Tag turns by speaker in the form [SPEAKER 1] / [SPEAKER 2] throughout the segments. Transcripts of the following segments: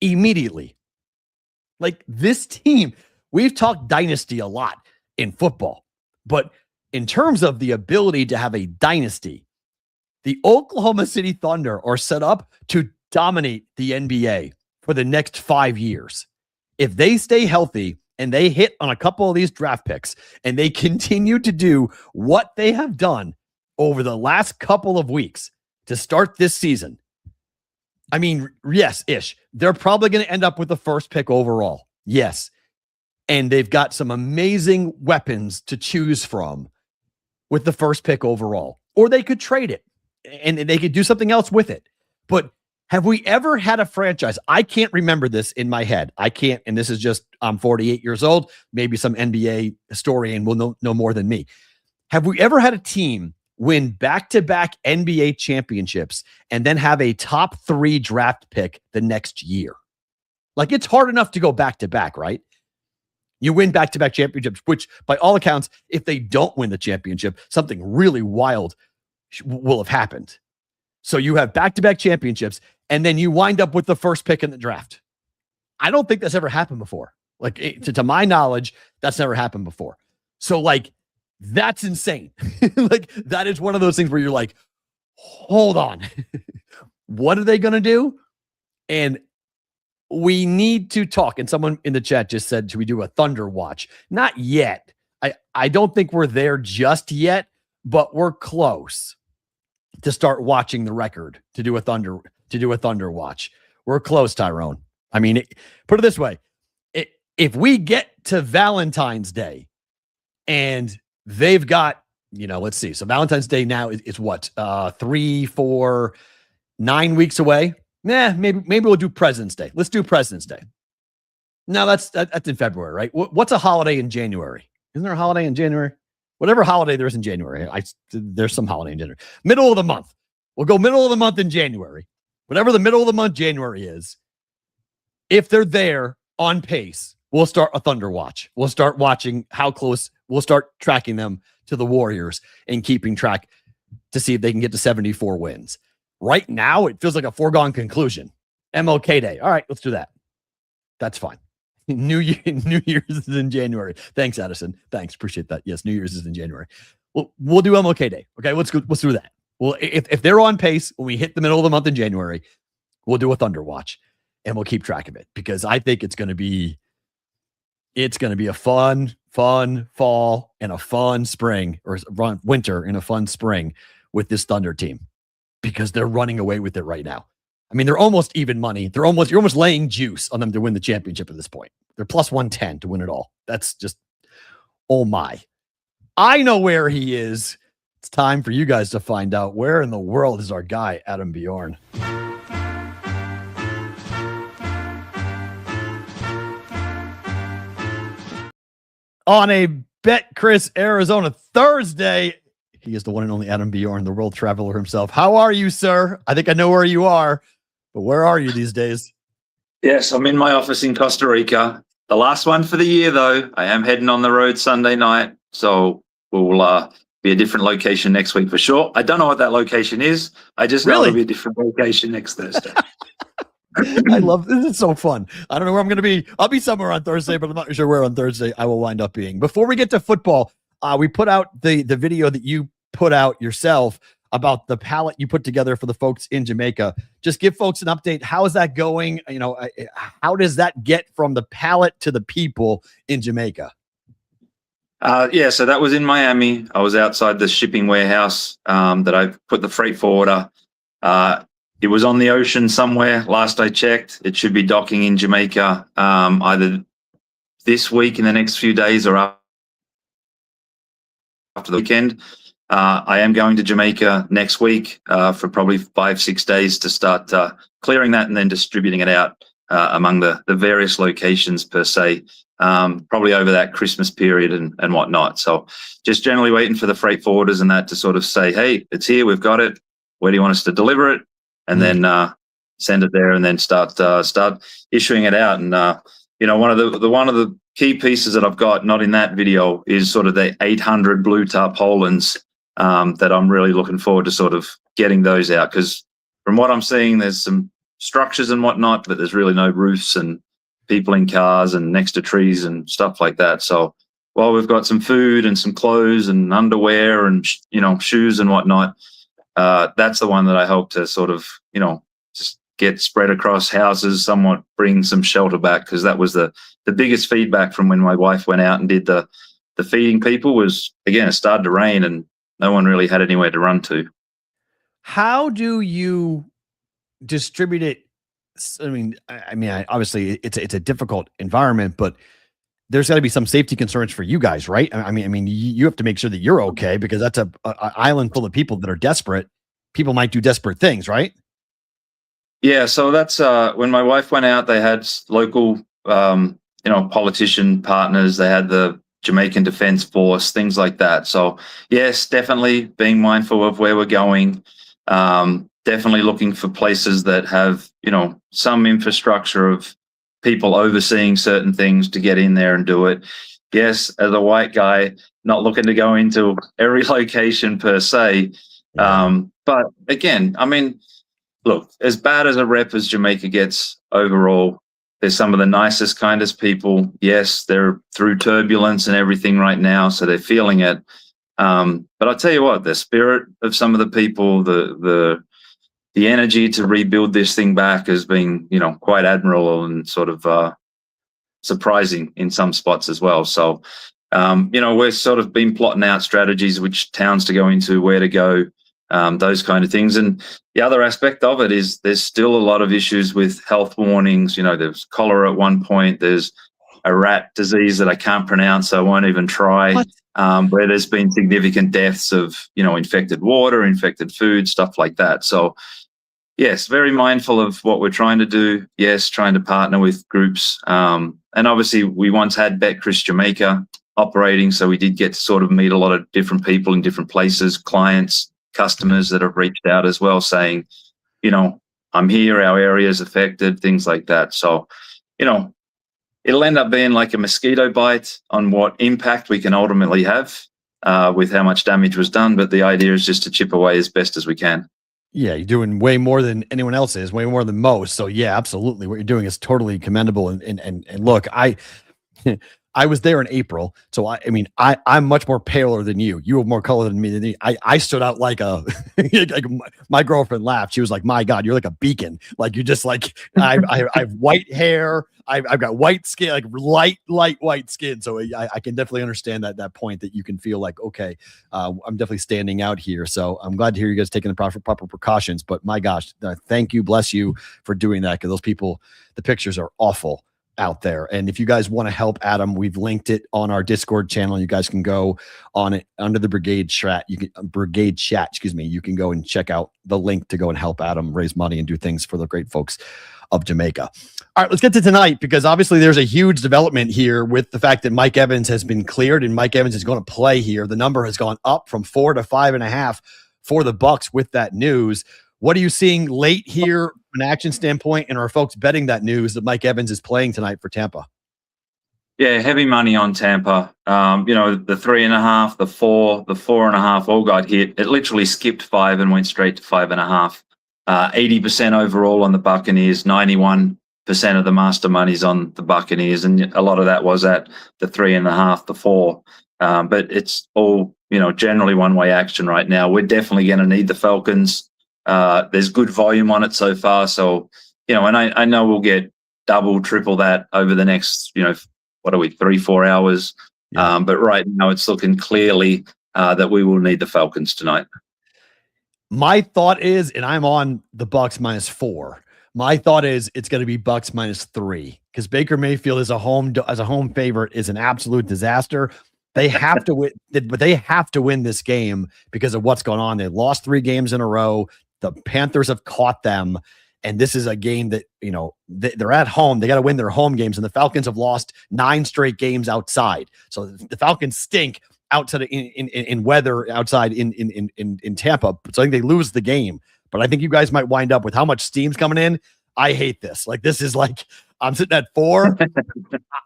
[SPEAKER 1] immediately. Like this team, we've talked dynasty a lot in football, but in terms of the ability to have a dynasty, the Oklahoma City Thunder are set up to dominate the NBA for the next 5 years. If they stay healthy and they hit on a couple of these draft picks and they continue to do what they have done over the last couple of weeks to start this season, I mean, yes, they're probably going to end up with the first pick overall. Yes. And they've got some amazing weapons to choose from with the first pick overall. Or they could trade it and they could do something else with it. But have we ever had a franchise? I can't remember this in my head. I can't, and this is just, I'm 48 years old. Maybe some NBA historian will know more than me. Have we ever had a team win back-to-back NBA championships and then have a top 3 draft pick the next year? Like, it's hard enough to go back-to-back, right? You win back-to-back championships, which by all accounts, if they don't win the championship, something really wild will have happened. So you have back-to-back championships, and then you wind up with the first pick in the draft. I don't think that's ever happened before. Like, to my knowledge, that's never happened before. So, like, that's insane. Like, that is one of those things where you're like, hold on. What are they going to do? And we need to talk. And someone in the chat just said, should we do a Thunder watch? Not yet. I don't think we're there just yet, but we're close to start watching the record, to do a Thunder watch. We're close, Tyrone. I mean, put it this way. If we get to Valentine's Day and they've got, let's see. So Valentine's Day now is what? 3, 4, 9 weeks away. Maybe we'll do President's Day. Let's do President's Day. No, that's in February, right? What's a holiday in January? Isn't there a holiday in January? Whatever holiday there is in January. There's some holiday in January. Middle of the month. We'll go middle of the month in January. Whatever the middle of the month January is, if they're there on pace, we'll start a Thunder watch. We'll start watching how close. We'll start tracking them to the Warriors and keeping track to see if they can get to 74 wins. Right now, it feels like a foregone conclusion. MLK Day. All right, let's do that. That's fine. New Year's is in January. Thanks, Addison. Thanks. Appreciate that. Yes, New Year's is in January. We'll do MLK Day. Okay, let's do that. Well, if they're on pace when we hit the middle of the month in January, we'll do a Thunder watch and we'll keep track of it, because I think it's going to be a fun fall and a fun spring, or winter and a fun spring with this Thunder team, because they're running away with it right now. I mean, they're almost even money. You're almost laying juice on them to win the championship at this point. They're plus 110 to win it all. That's just, oh my. I know where he is. It's time for you guys to find out. Where in the world is our guy, Adam Bjorn? On a Betcris Arizona Thursday, he is the one and only Adam Bjorn, the world traveler himself. How are you, sir? I think I know where you are, but where are you these days?
[SPEAKER 2] Yes, I'm in my office in Costa Rica. The last one for the year, though. I am heading on the road Sunday night, so we'll be a different location next week for sure. I don't know what that location is. I just know it'll be a different location next Thursday.
[SPEAKER 1] I love this. It's so fun. I don't know where I'm going to be. I'll be somewhere on Thursday, but I'm not sure where on Thursday I will wind up being. Before we get to football, we put out the video that you put out yourself about the palette you put together for the folks in Jamaica. Just give folks an update. How is that going? How does that get from the palette to the people in Jamaica?
[SPEAKER 2] So that was in Miami. I was outside the shipping warehouse that I put the freight forwarder. It was on the ocean somewhere. Last I checked, it should be docking in Jamaica either this week in the next few days or after the weekend. I am going to Jamaica next week for probably 5-6 days to start clearing that and then distributing it out among the various locations per se, probably over that Christmas period and whatnot. So just generally waiting for the freight forwarders and that to sort of say, hey, it's here, we've got it. Where do you want us to deliver it? And then send it there and then start issuing it out. And, one of the key pieces that I've got, not in that video, is sort of the 800 blue tarpaulins that I'm really looking forward to sort of getting those out. Because from what I'm seeing, there's some structures and whatnot, but there's really no roofs and people in cars and next to trees and stuff like that. So while we've got some food and some clothes and underwear and, shoes and whatnot, that's the one that I hope to sort of, just get spread across houses, somewhat bring some shelter back, because that was the biggest feedback from when my wife went out and did the feeding people was, again, it started to rain and no one really had anywhere to run to.
[SPEAKER 1] How do you distribute it? I mean, obviously it's a difficult environment, but there's got to be some safety concerns for you guys, right? I mean, you have to make sure that you're okay, because that's a island full of people that are desperate. People might do desperate things, right?
[SPEAKER 2] Yeah. So that's when my wife went out, they had local, politician partners. They had the Jamaican Defence Force, things like that. So yes, definitely being mindful of where we're going. Definitely looking for places that have, some infrastructure of people overseeing certain things to get in there and do it. Yes, as a white guy, not looking to go into every location per se.
[SPEAKER 1] Yeah.
[SPEAKER 2] But again, I mean, look, as bad as a rep as Jamaica gets overall, they're some of the nicest, kindest people. Yes, they're through turbulence and everything right now, so they're feeling it. But I'll tell you what, the spirit of some of the people, the energy to rebuild this thing back has been, quite admirable and sort of surprising in some spots as well. So, we're sort of been plotting out strategies, which towns to go into, where to go, those kind of things. And the other aspect of it is there's still a lot of issues with health warnings. There's cholera at one point. There's a rat disease that I can't pronounce, so I won't even try. Where there's been significant deaths of, infected water, infected food, stuff like that. So, yes, very mindful of what we're trying to do. Yes, trying to partner with groups. And obviously, we once had Betcris Jamaica operating, so we did get to sort of meet a lot of different people in different places, clients, customers that have reached out as well, saying, I'm here, our area is affected, things like that. So, it'll end up being like a mosquito bite on what impact we can ultimately have with how much damage was done. But the idea is just to chip away as best as we can.
[SPEAKER 1] Yeah, you're doing way more than anyone else is, way more than most. So yeah, absolutely. What you're doing is totally commendable. And look, I was there in April, so I'm much more paler than you. You have more color than me. I stood out like a like my girlfriend laughed. She was like, "My God, you're like a beacon. Like you're just like I have white hair. I've got white skin, like light white skin. So I can definitely understand that point that you can feel like, okay, I'm definitely standing out here. So I'm glad to hear you guys taking the proper precautions. But my gosh, thank you, bless you for doing that, because those people, the pictures are awful out there. And if you guys want to help Adam, we've linked it on our Discord channel. You guys can go on it under the brigade chat. You can you can go and check out the link to go and help Adam raise money and do things for the great folks of Jamaica. All right, let's get to tonight, because obviously there's a huge development here with the fact that Mike Evans has been cleared and Mike Evans is going to play here. The number has gone up from 4 to 5.5 for the Bucks with that news. What are you seeing late here from an action standpoint? And are folks betting that news that Mike Evans is playing tonight for Tampa?
[SPEAKER 2] Yeah, heavy money on Tampa. The 3.5, the 4, the 4.5 all got hit. It literally skipped 5 and went straight to 5.5. 80% overall on the Buccaneers, 91% of the master money's on the Buccaneers, and a lot of that was at the 3.5, the 4. But it's all, generally one-way action right now. We're definitely going to need the Falcons. There's good volume on it so far. So, and I know we'll get double, triple that over the next, 3-4 hours.
[SPEAKER 1] Yeah.
[SPEAKER 2] But right now it's looking clearly that we will need the Falcons tonight.
[SPEAKER 1] My thought is, and I'm on the Bucks -4. My thought is it's going to be Bucks -3, because Baker Mayfield as a home favorite is an absolute disaster. They have to win, but they have to win this game because of what's going on. They lost 3 games in a row. The Panthers have caught them, and this is a game that, they're at home. They got to win their home games, and the Falcons have lost 9 straight games outside. So the Falcons stink outside in weather outside in Tampa. So I think they lose the game. But I think you guys might wind up with how much steam's coming in. I hate this. Like, this is like, I'm sitting at 4.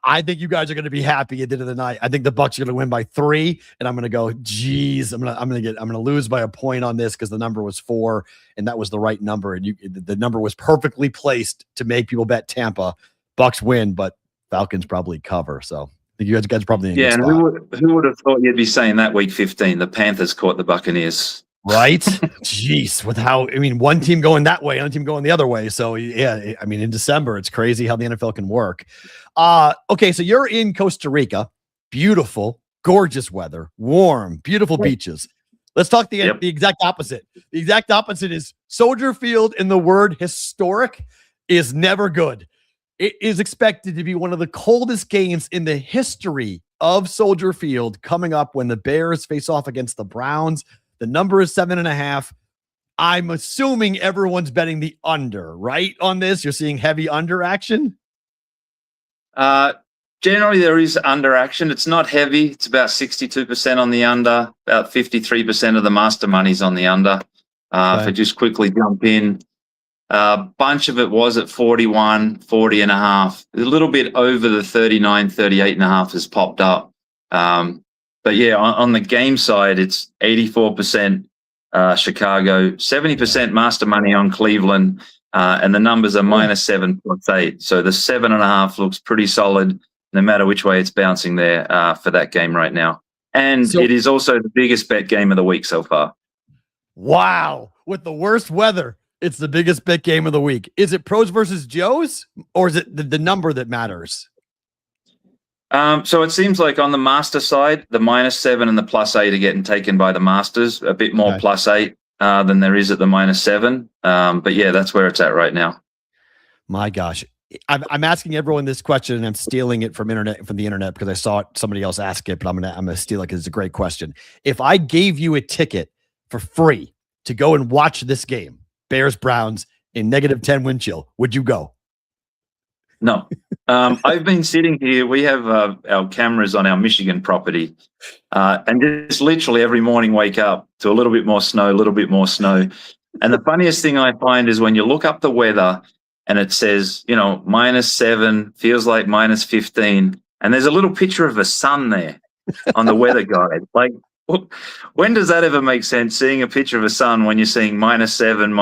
[SPEAKER 1] I think you guys are going to be happy at the end of the night. I think the Bucks are going to win by 3, and I'm going to go, geez, I'm going to lose by a point on this because the number was 4, and that was the right number, and the number was perfectly placed to make people bet Tampa. Bucks win, but Falcons probably cover. So I think you guys are probably in a good
[SPEAKER 2] and
[SPEAKER 1] spot.
[SPEAKER 2] who would have thought you'd be saying that week 15? The Panthers caught the Buccaneers.
[SPEAKER 1] Right? Jeez, one team going that way, another team going the other way. So yeah, I mean, in December, it's crazy how the NFL can work. Okay, so you're in Costa Rica, beautiful, gorgeous weather, warm, beautiful beaches. Let's talk the exact opposite. The exact opposite is Soldier Field, and the word historic is never good. It is expected to be one of the coldest games in the history of Soldier Field coming up when the Bears face off against the Browns. The number is 7.5. I'm assuming everyone's betting the under, right? On this, you're seeing heavy under action.
[SPEAKER 2] Generally, there is under action. It's not heavy. It's about 62% on the under. About 53% of the master money's on the under. If I just quickly jump in, a bunch of it was at 41, 40 and a half. A little bit over the 39, 38 and a half has popped up. But yeah, on the game side, it's 84% Chicago, 70% master money on Cleveland, and the numbers are -7 +8. So the 7.5 looks pretty solid, no matter which way it's bouncing there for that game right now. And it is also the biggest bet game of the week so far.
[SPEAKER 1] Wow. With the worst weather, it's the biggest bet game of the week. Is it pros versus Joes, or is it the number that matters?
[SPEAKER 2] So it seems like on the master side, the -7 and the +8 are getting taken by the masters, a bit more +8 than there is at the -7. But yeah, that's where it's at right now.
[SPEAKER 1] My gosh. I'm asking everyone this question, and I'm stealing it from the internet because I saw somebody else ask it, but I'm gonna steal it because it's a great question. If I gave you a ticket for free to go and watch this game, Bears Browns in -10 wind chill, would you go?
[SPEAKER 2] No. I've been sitting here. We have our cameras on our Michigan property, and just literally every morning wake up to a little bit more snow, a little bit more snow. And the funniest thing I find is when you look up the weather and it says, -7, feels like -15, and there's a little picture of a sun there on the weather guide. Like, when does that ever make sense, seeing a picture of a sun when you're seeing -7,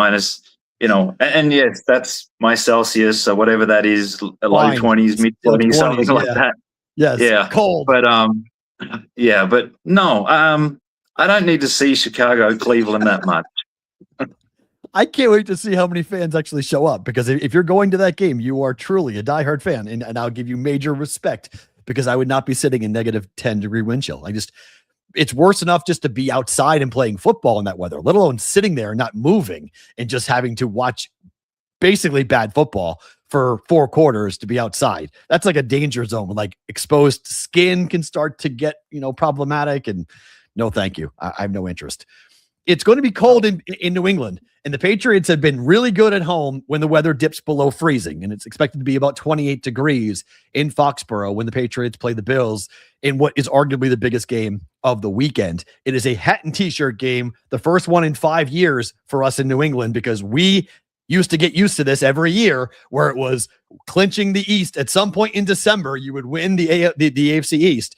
[SPEAKER 2] and yes, that's my Celsius, so whatever that is, low 20s, mid 20s, something like that.
[SPEAKER 1] Yes,
[SPEAKER 2] yeah,
[SPEAKER 1] cold.
[SPEAKER 2] But but no, I don't need to see Chicago, Cleveland that much.
[SPEAKER 1] I can't wait to see how many fans actually show up, because if you're going to that game, you are truly a diehard fan, and I'll give you major respect, because I would not be sitting in -10-degree wind chill. It's worse enough just to be outside and playing football in that weather, let alone sitting there and not moving and just having to watch basically bad football for 4 quarters to be outside. That's like a danger zone when exposed skin can start to get, problematic, and no, thank you. I have no interest. It's going to be cold in New England, and the Patriots have been really good at home when the weather dips below freezing, and it's expected to be about 28 degrees in Foxborough when the Patriots play the Bills in what is arguably the biggest game of the weekend. It is a hat and t-shirt game, the first one in 5 years for us in New England, because we used to get used to this every year, where it was clinching the East. At some point in December, you would win the AFC East.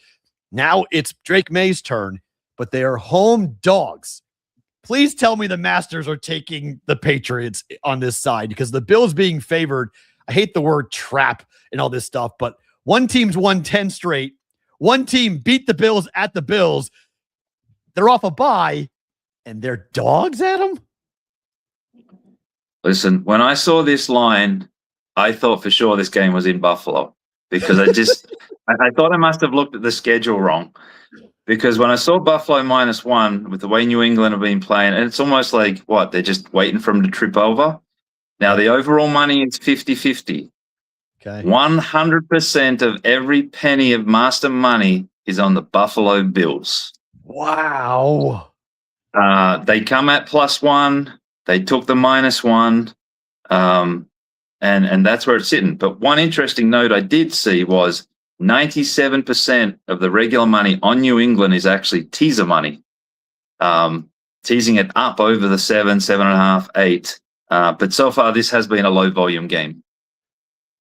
[SPEAKER 1] Now it's Drake May's turn, but they are home dogs. Please tell me the Masters are taking the Patriots on this side, because the Bills being favored, I hate the word trap and all this stuff, but one team's won 10 straight. One team beat the Bills at the Bills. They're off a bye, and they're dogs at them?
[SPEAKER 2] Listen, when I saw this line, I thought for sure this game was in Buffalo, because I thought I must have looked at the schedule wrong. Because when I saw Buffalo -1 with the way New England have been playing, and it's almost like, they're just waiting for them to trip over. Now, the overall money is 50-50.
[SPEAKER 1] Okay.
[SPEAKER 2] 100% of every penny of master money is on the Buffalo Bills.
[SPEAKER 1] Wow.
[SPEAKER 2] They come at +1. They took the -1. And that's where it's sitting. But one interesting note I did see was 97% of the regular money on New England is actually teaser money, teasing it up over the 7, 7.5, 8. But so far, this has been a low volume game.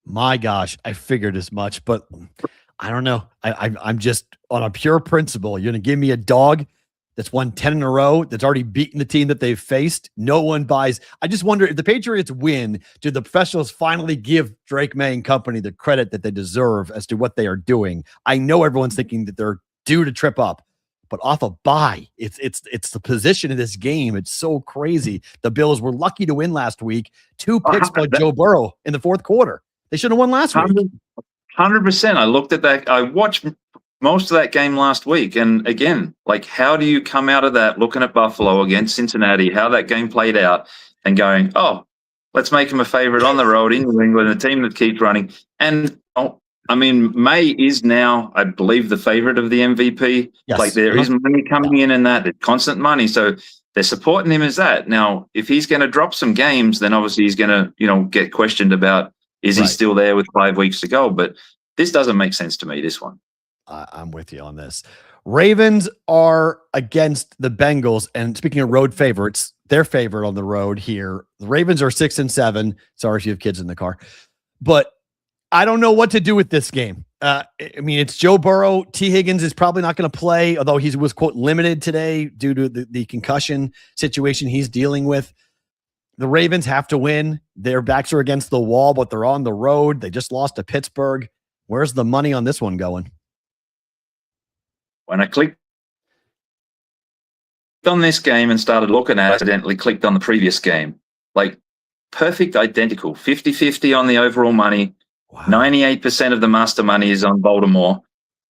[SPEAKER 1] My gosh, I figured as much, but I don't know. I'm just on a pure principle. You're going to give me a dog that's won 10 in a row, that's already beaten the team that they've faced. No one buys. I just wonder if the Patriots win, do the professionals finally give Drake May and company the credit that they deserve as to what they are doing? I know everyone's thinking that they're due to trip up, but off a bye, it's the position in this game. It's so crazy. The Bills were lucky to win last week. 2 picks by Joe Burrow in the fourth quarter. They should have won last week.
[SPEAKER 2] 100%. I looked at that. I watched most of that game last week. And again, like, how do you come out of that looking at Buffalo against Cincinnati, how that game played out, and going, oh, let's make them a favorite on the road in New England, a team that keeps running. And, I mean, May is now, I believe, the favorite of the MVP.
[SPEAKER 1] Yes.
[SPEAKER 2] Like, there is money coming in that. It's constant money. So they're supporting him as that. Now, if he's going to drop some games, then obviously he's going to, get questioned about, is he still there with 5 weeks to go? But this doesn't make sense to me, this one.
[SPEAKER 1] I'm with you on this. Ravens are against the Bengals. And speaking of road favorites, they're favored on the road here. The Ravens are 6-7. Sorry if you have kids in the car. But I don't know what to do with this game. I mean, it's Joe Burrow. T. Higgins is probably not going to play, although he was, quote, limited today due to the concussion situation he's dealing with. The Ravens have to win. Their backs are against the wall, but they're on the road. They just lost to Pittsburgh. Where's the money on this one going?
[SPEAKER 2] When I clicked on this game and started looking at it, I accidentally clicked on the previous game. Like, perfect identical. 50-50 on the overall money. Wow. 98% of the master money is on Baltimore.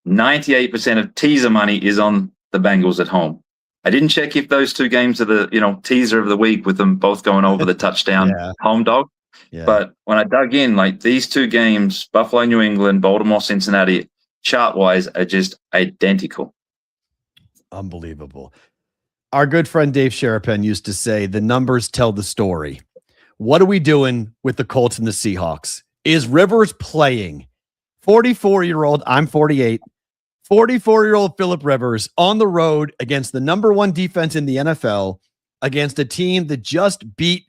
[SPEAKER 2] 98% of teaser money is on the Bengals at home. I didn't check if those two games are the teaser of the week with them both going over the touchdown home dog. Yeah. But when I dug in, like, these two games, Buffalo, New England, Baltimore, Cincinnati, chart-wise are just identical.
[SPEAKER 1] Unbelievable. Our good friend Dave Sherapen used to say, the numbers tell the story. What are we doing with the Colts and the Seahawks? Is Rivers playing? 44-year-old, I'm 48, 44-year-old Phillip Rivers on the road against the number one defense in the NFL, against a team that just beat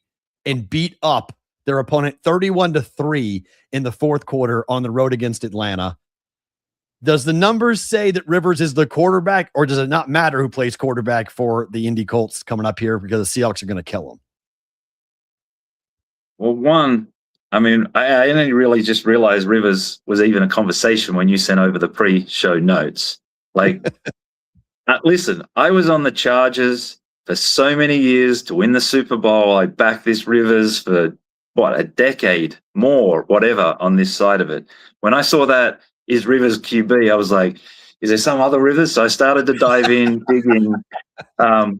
[SPEAKER 1] up their opponent 31-3 in the fourth quarter on the road against Atlanta. Does the numbers say that Rivers is the quarterback, or does it not matter who plays quarterback for the Indy Colts coming up here because the Seahawks are going to kill them?
[SPEAKER 2] Well, one, I mean, I only really just realized Rivers was even a conversation when you sent over the pre-show notes. Like, listen, I was on the Chargers for so many years to win the Super Bowl. I backed this Rivers for, a decade, more, whatever, on this side of it. When I saw that is Rivers QB, I was like, is there some other Rivers? So I started to dive in, dig in. I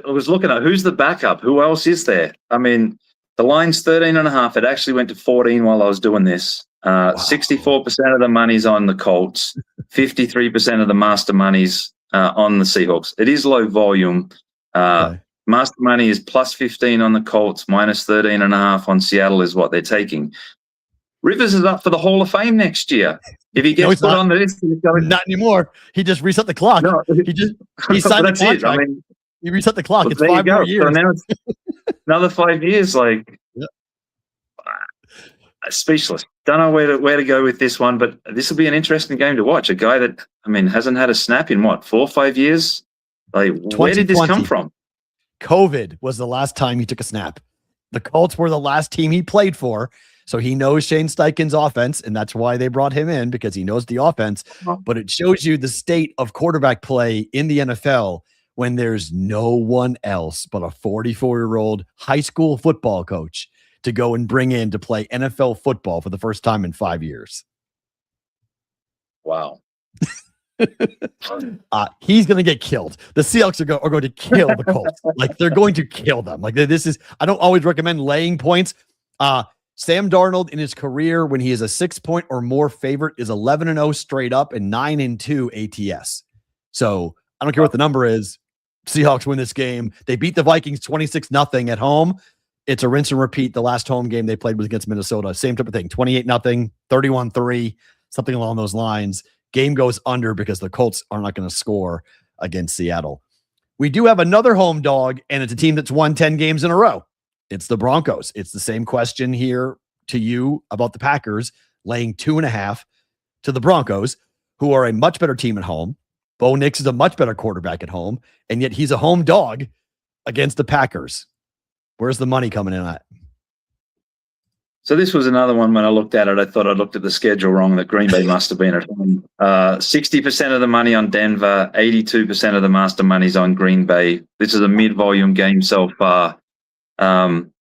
[SPEAKER 2] was looking at who's the backup. Who else is there? I mean, the line's 13.5. It actually went to 14 while I was doing this. 64% of the money's on the Colts. 53% of the master money's on the Seahawks. It is low volume. Okay. Master money is plus 15 on the Colts, minus 13.5 on Seattle is what they're taking. Rivers is up for the Hall of Fame next year. If he gets put on the list,
[SPEAKER 1] not anymore. He just reset the clock. No, he signed the contract. I mean, he reset the clock. It's 5 more years. So now it's another 5 years. Like, speechless. Don't know where to go with this one, but this will be an interesting game to watch. A guy that, I mean, hasn't had a snap in 4 or 5 years. Like, where did this come from? COVID was the last time he took a snap. The Colts were the last team he played for. So he knows Shane Steichen's offense, and that's why they brought him in, because he knows the offense. But it shows you the state of quarterback play in the NFL when there's no one else but a 44-year-old high school football coach to go and bring in to play NFL football for the first time in 5 years.
[SPEAKER 2] Wow.
[SPEAKER 1] He's going to get killed. The Seahawks are going to kill the Colts. Like, they're going to kill them. Like, this is, I don't always recommend laying points. Sam Darnold in his career, when he is a 6-point or more favorite, is 11-0 straight up and 9-2 ATS. So I don't care what the number is. Seahawks win this game. They beat the Vikings 26-0 at home. It's a rinse and repeat. The last home game they played was against Minnesota. Same type of thing. 28-0, 31-3, something along those lines. Game goes under because the Colts are not going to score against Seattle. We do have another home dog, and it's a team that's won 10 games in a row. It's the Broncos. It's the same question here to you about the Packers laying 2.5 to the Broncos, who are a much better team at home. Bo Nix is a much better quarterback at home, and yet he's a home dog against the Packers. Where's the money coming in at?
[SPEAKER 2] So this was another one. When I looked at it, I thought I looked at the schedule wrong, that Green Bay must have been at home. 60% of the money on Denver, 82% of the master money's on Green Bay. This is a mid-volume game so far. I'm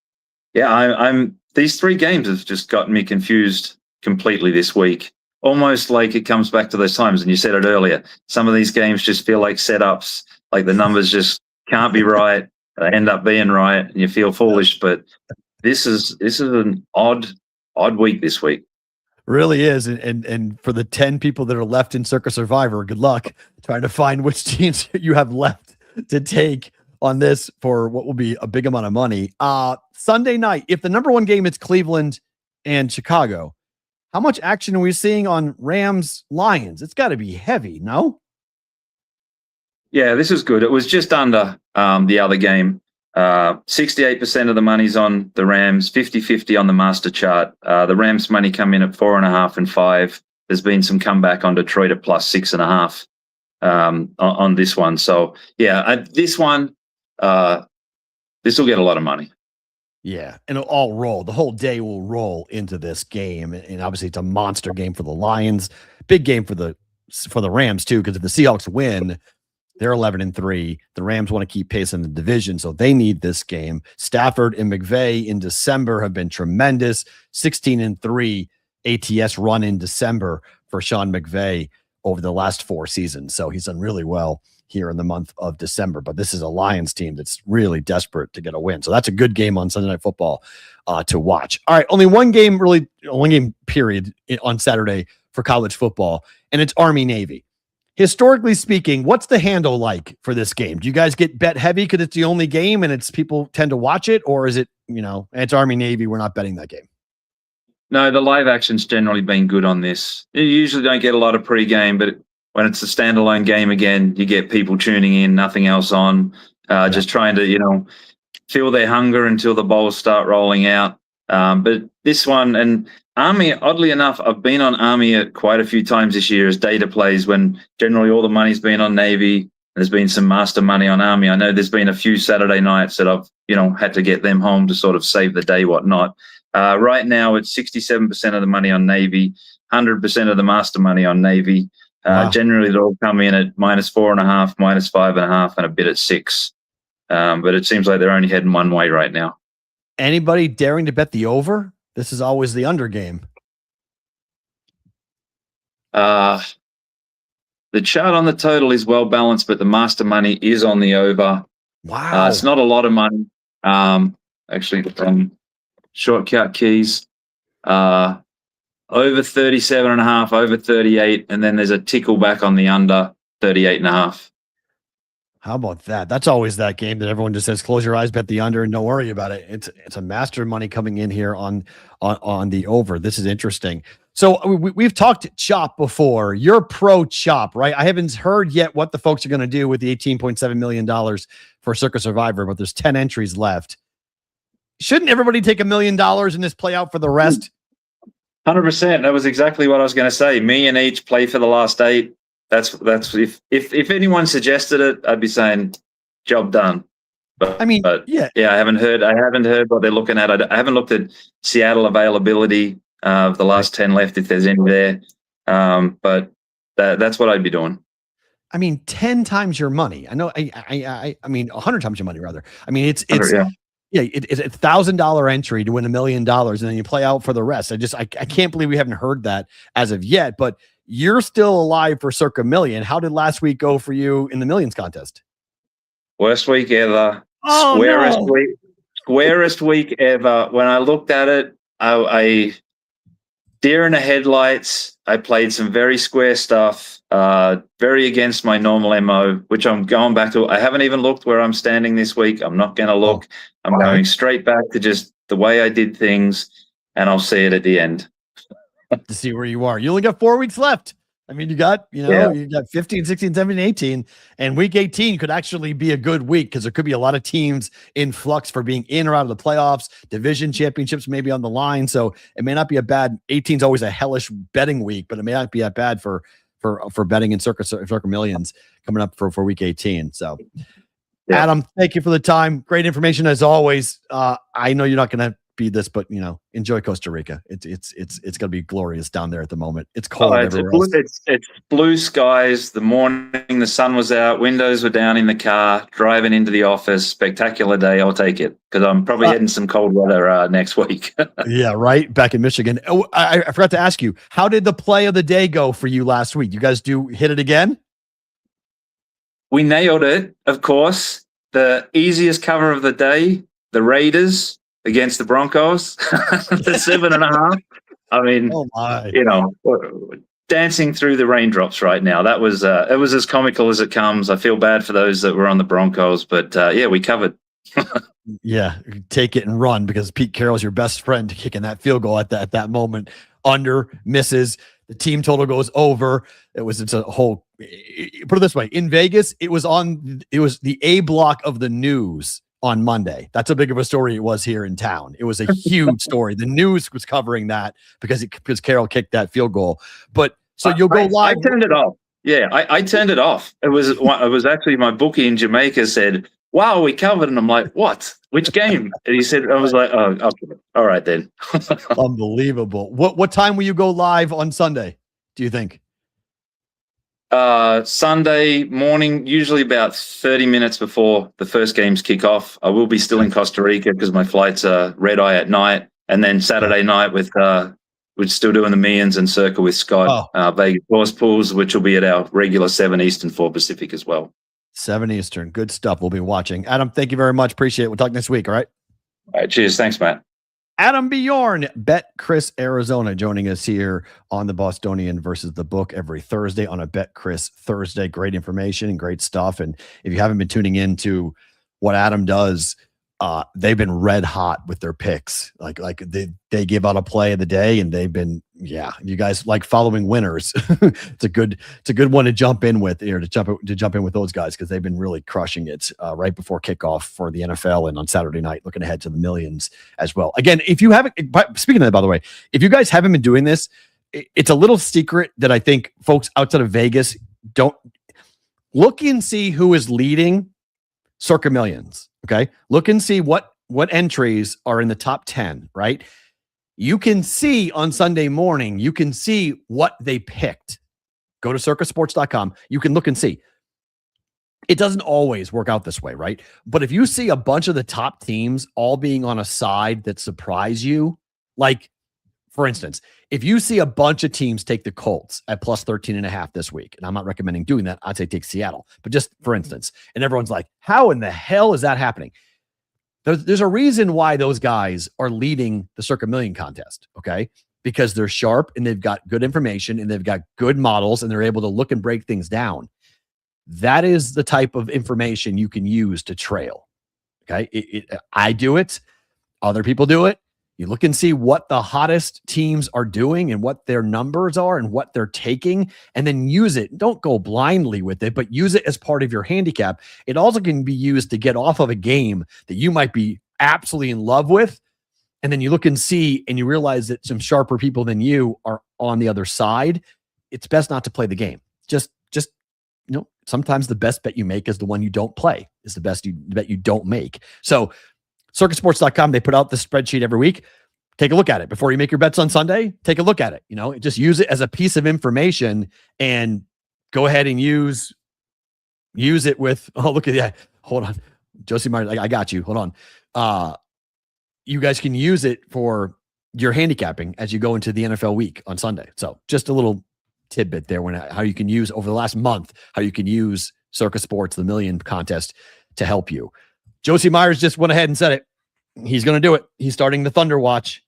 [SPEAKER 2] these three games have just gotten me confused completely this week. Almost like it comes back to those times, and you said it earlier, some of these games just feel like setups, like the numbers just can't be right. They end up being right, and you feel foolish, but this is an odd week this week.
[SPEAKER 1] Really is. And for the 10 people that are left in Circa Survivor, good luck trying to find which teams you have left to take on this for what will be a big amount of money. Sunday night, if the number one game is Cleveland and Chicago, how much action are we seeing on Rams Lions? It's got to be heavy, no?
[SPEAKER 2] Yeah, this is good. It was just under the other game. 68% of the money's on the Rams, 50-50 on the master chart. The Rams money come in at 4.5 and 5. There's been some comeback on Detroit at plus 6.5 on this one. So yeah, this one, this will get a lot of money.
[SPEAKER 1] Yeah, and it'll all roll. The whole day will roll into this game, and obviously it's a monster game for the Lions, big game for the Rams too. Because if the Seahawks win, they're 11-3. The Rams want to keep pace in the division, so they need this game. Stafford and McVay in December have been tremendous. 16-3 ATS run in December for Sean McVay over the last 4 seasons. So he's done really well here in the month of December. But this is a Lions team that's really desperate to get a win. So that's a good game on Sunday Night Football to watch. All right, only one game period on Saturday for college football, and it's Army-Navy. Historically speaking, what's the handle like for this game? Do you guys get bet heavy because it's the only game and it's people tend to watch it, or is it, it's Army-Navy, we're not betting that game?
[SPEAKER 2] No, the live action's generally been good on this. You usually don't get a lot of pre-game, but when it's a standalone game again, you get people tuning in, nothing else on, just trying to, feel their hunger until the bowls start rolling out. But this one, and Army, oddly enough, I've been on Army quite a few times this year as data plays when generally all the money's been on Navy. There's been some master money on Army. I know there's been a few Saturday nights that I've, had to get them home to sort of save the day, whatnot. Right now, it's 67% of the money on Navy, 100% of the master money on Navy. Wow. Generally, they'll come in at -4.5, -5.5, and a bit at 6. But it seems like they're only heading one way right now.
[SPEAKER 1] Anybody daring to bet the over? This is always the under game.
[SPEAKER 2] The chart on the total is well balanced, but the master money is on the over.
[SPEAKER 1] Wow.
[SPEAKER 2] It's not a lot of money. Actually, shortcut keys. Over 37.5, over 38, and then there's a tickle back on the under 38.5.
[SPEAKER 1] How about that? That's always that game that everyone just says, close your eyes, bet the under, and don't worry about it. It's a master money coming in here on the over. This is interesting. So we've talked chop before. You're pro chop, right? I haven't heard yet what the folks are going to do with the $18.7 million for Circa Survivor, but there's 10 entries left. Shouldn't everybody take $1 million and just play out for the rest?
[SPEAKER 2] 100%. That was exactly what I was going to say. $1 million each, play for the last 8. That's if anyone suggested it, I'd be saying job done. But I haven't heard what they're looking at. I haven't looked at Seattle availability of the last 10 left, if there's any there. But that's what I'd be doing.
[SPEAKER 1] 10 times your money. I know. 100 times your money, rather. It's a $1,000 entry to win $1 million, and then you play out for the rest. I can't believe we haven't heard that as of yet. But you're still alive for circa $1 million. How did last week go for you in the millions contest?
[SPEAKER 2] Worst week ever.
[SPEAKER 1] Oh,
[SPEAKER 2] Squarest week ever. When I looked at it, I deer in the headlights. I played some very square stuff, very against my normal MO, which I'm going back to. I haven't even looked where I'm standing this week. I'm not going to look. I'm going straight back to just the way I did things, and I'll see it at the end.
[SPEAKER 1] To see where you are. You only got 4 weeks left. I mean, you got 15, 16, 17, 18, and week 18 could actually be a good week because there could be a lot of teams in flux for being in or out of the playoffs, division championships maybe on the line. So it may not be a bad 18 is always a hellish betting week, but it may not be that bad for betting in circa millions coming up for week 18. So yeah. Adam, thank you for the time. Great information as always. I know you're not going to be this, but enjoy Costa Rica. It's going to be glorious down there at the moment. It's cold everywhere else.
[SPEAKER 2] It's blue skies. The morning the sun was out, windows were down in the car, driving into the office. Spectacular day. I'll take it because I'm probably heading some cold weather next week.
[SPEAKER 1] Yeah, right. Back in Michigan. Oh, I forgot to ask you, how did the play of the day go for you last week? You guys hit it again?
[SPEAKER 2] We nailed it, of course. The easiest cover of the day, the Raiders against the Broncos, the 7.5. I mean, dancing through the raindrops right now. That was it was as comical as it comes. I feel bad for those that were on the Broncos, but we covered.
[SPEAKER 1] Yeah, take it and run because Pete Carroll's your best friend kicking that field goal at that moment. Under, misses, the team total goes over. It's a whole, put it this way, in Vegas, it was the A block of the news on Monday. That's how big of a story it was here in town. It was a huge story. The news was covering that because Carroll kicked that field goal. But so you'll go live.
[SPEAKER 2] I turned it off. Yeah, I turned it off. It was actually my bookie in Jamaica said, "Wow, we covered," and I'm like, "What? Which game?" And he said, "I was like, oh, okay. All right then."
[SPEAKER 1] Unbelievable. What time will you go live on Sunday? Do you think?
[SPEAKER 2] Sunday morning, usually about 30 minutes before the first games kick off. I will be still in Costa Rica because my flight's red eye at night, and then Saturday night we're still doing the millions and circle with Scott, Vegas Horse Pools, which will be at our regular 7 Eastern, 4 Pacific as well.
[SPEAKER 1] 7 Eastern. Good stuff. We'll be watching. Adam, thank you very much. Appreciate it. We'll talk next week. All right.
[SPEAKER 2] All right. Cheers. Thanks, Matt.
[SPEAKER 1] Adam Bjorn, Betcris Arizona, joining us here on the Bostonian versus the Book every Thursday on a Betcris Thursday. Great information and great stuff. And if you haven't been tuning into what Adam does, they've been red hot with their picks. Like they give out a play of the day, and they've been, you guys like following winners. It's a good one to jump in with here, to jump in with those guys, because they've been really crushing it right before kickoff for the NFL and on Saturday night, looking ahead to the millions as well. Again, if you haven't, speaking of that, by the way, if you guys haven't been doing this, it's a little secret that I think folks outside of Vegas don't look and see who is leading Circa Millions. Okay. Look and see what entries are in the top 10, right? You can see on Sunday morning, you can see what they picked. Go to circasports.com. You can look and see. It doesn't always work out this way, right? But if you see a bunch of the top teams all being on a side that surprise you, like, for instance, if you see a bunch of teams take the Colts at plus 13.5 this week, and I'm not recommending doing that, I'd say take Seattle, but just for instance, and everyone's like, how in the hell is that happening? There's a reason why those guys are leading the Circa Million contest, okay? Because they're sharp and they've got good information and they've got good models and they're able to look and break things down. That is the type of information you can use to trail, okay? I do it. Other people do it. You look and see what the hottest teams are doing and what their numbers are and what they're taking, and then use it. Don't go blindly with it, but use it as part of your handicap. It also can be used to get off of a game that you might be absolutely in love with. And then you look and see, and you realize that some sharper people than you are on the other side. It's best not to play the game. Just sometimes the best bet you make is the one you don't play, is the best bet you don't make. So circasports.com, they put out the spreadsheet every week. Take a look at it before you make your bets on Sunday. Take a look at it. Just use it as a piece of information and go ahead and use it with, look at that. Hold on. Josie Martin, I got you. Hold on. You guys can use it for your handicapping as you go into the NFL week on Sunday. So just a little tidbit there how you can use over the last month, how you can use Circa Sports, the Million contest, to help you. Josie Myers just went ahead and said it. He's going to do it. He's starting the Thunder Watch,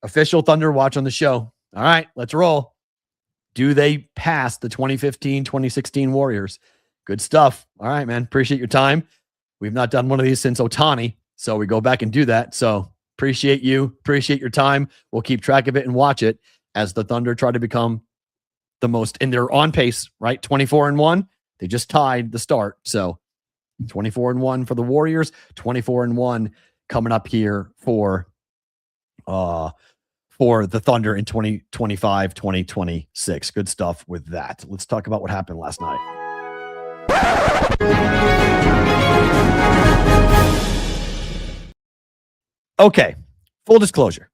[SPEAKER 1] official Thunder Watch on the show. All right, let's roll. Do they pass the 2015, 2016 Warriors? Good stuff. All right, man. Appreciate your time. We've not done one of these since Ohtani, so we go back and do that. So appreciate you. Appreciate your time. We'll keep track of it and watch it as the Thunder try to become the most, and they're on pace, right? 24-1. They just tied the start. So 24-1 for the Warriors, 24-1 coming up here for the Thunder in 2025, 2026. Good stuff with that. Let's talk about what happened last night. Okay, full disclosure.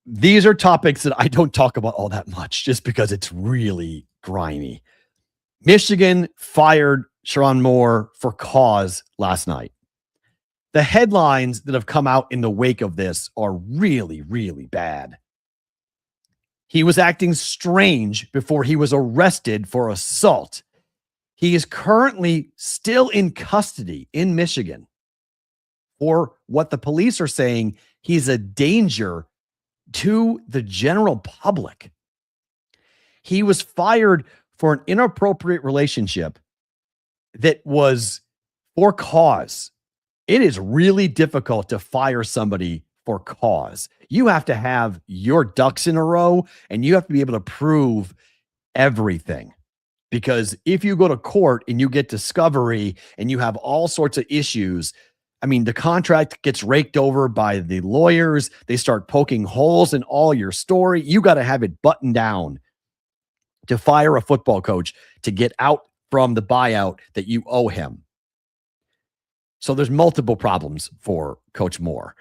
[SPEAKER 1] These are topics that I don't talk about all that much just because it's really grimy. Michigan fired Sharon Moore for cause last night. The headlines that have come out in the wake of this are really, really bad. He was acting strange before he was arrested for assault. He is currently still in custody in Michigan for what the police are saying he's a danger to the general public. He was fired for an inappropriate relationship that was for cause. It is really difficult to fire somebody for cause. You have to have your ducks in a row and you have to be able to prove everything. Because if you go to court and you get discovery and you have all sorts of issues, I mean, the contract gets raked over by the lawyers. They start poking holes in all your story. You got to have it buttoned down to fire a football coach to get out from the buyout that you owe him. So there's multiple problems for Coach Moore.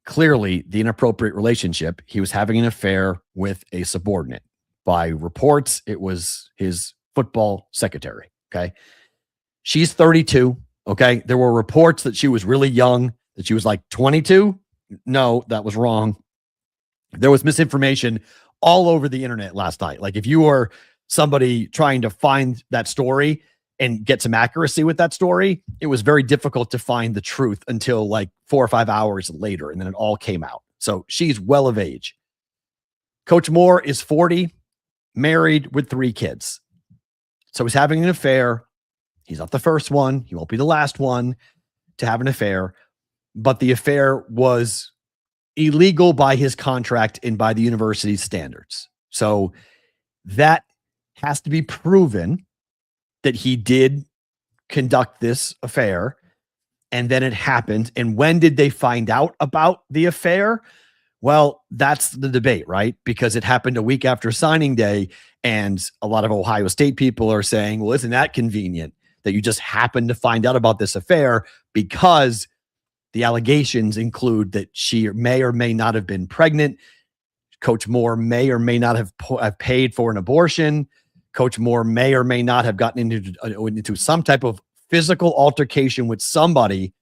[SPEAKER 1] Clearly, the inappropriate relationship, he was having an affair with a subordinate. By reports, it was his football secretary. Okay. She's 32. Okay. There were reports that she was really young, that she was like 22. No, that was wrong. There was misinformation all over the internet last night. Like if you were somebody trying to find that story and get some accuracy with that story, it was very difficult to find the truth until like 4 or 5 hours later. And then it all came out. So she's well of age. Coach Moore is 40, married with 3 kids. So he's having an affair. He's not the first one. He won't be the last one to have an affair. But the affair was illegal by his contract and by the university's standards. So that has to be proven that he did conduct this affair, and then it happened. And when did they find out about the affair? Well, that's the debate, right? Because it happened a week after signing day, and a lot of Ohio State people are saying, well, isn't that convenient that you just happened to find out about this affair because the allegations include that she may or may not have been pregnant. Coach Moore may or may not have paid for an abortion. Coach Moore may or may not have gotten into some type of physical altercation with somebody.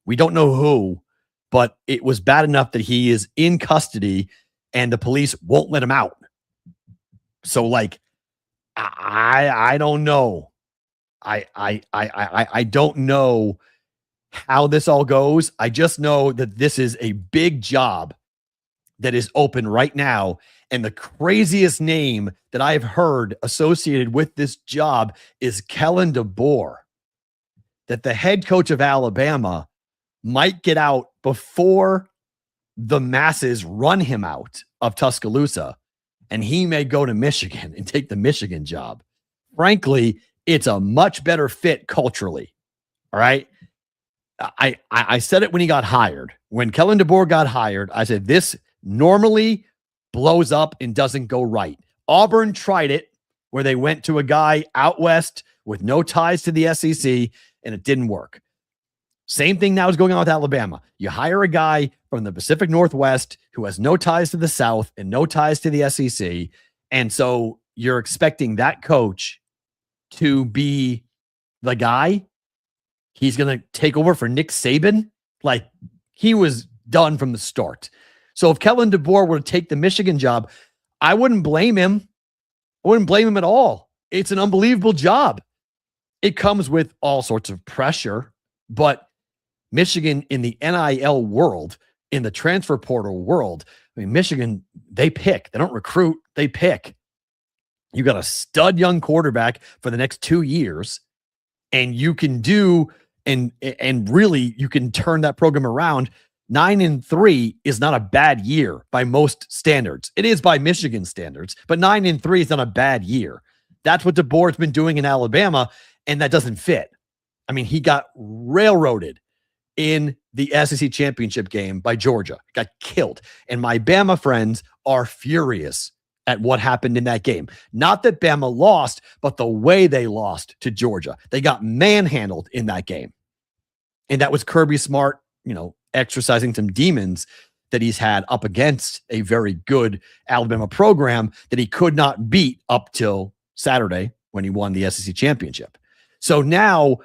[SPEAKER 1] We don't know who, but it was bad enough that he is in custody and the police won't let him out. So like, I don't know. I don't know how this all goes. I just know that this is a big job that is open right now. And the craziest name that I've heard associated with this job is Kellen DeBoer, that the head coach of Alabama might get out before the masses run him out of Tuscaloosa, and he may go to Michigan and take the Michigan job. Frankly, it's a much better fit culturally. All right. I said it when he got hired. When Kellen DeBoer got hired, I said, this normally blows up and doesn't go right. Auburn tried it where they went to a guy out west with no ties to the SEC, and it didn't work. Same thing now is going on with Alabama. You hire a guy from the Pacific Northwest who has no ties to the South and no ties to the SEC. And so you're expecting that coach to be the guy. He's going to take over for Nick Saban. Like, he was done from the start. So if Kellen DeBoer were to take the Michigan job, I wouldn't blame him. I wouldn't blame him at all. It's an unbelievable job. It comes with all sorts of pressure, but Michigan in the NIL world, in the transfer portal world, I mean, Michigan, they pick. They don't recruit. They pick. You got a stud young quarterback for the next 2 years, and you can do and really you can turn that program around. 9-3 is not a bad year by most standards. It is by Michigan standards, but 9-3 is not a bad year. That's what DeBoer's been doing in Alabama, and that doesn't fit. I mean, he got railroaded in the SEC championship game by Georgia, got killed. And my Bama friends are furious at what happened in that game. Not that Bama lost, but the way they lost to Georgia. They got manhandled in that game. And that was Kirby Smart, exercising some demons that he's had up against a very good Alabama program that he could not beat up till Saturday when he won the SEC championship. So now,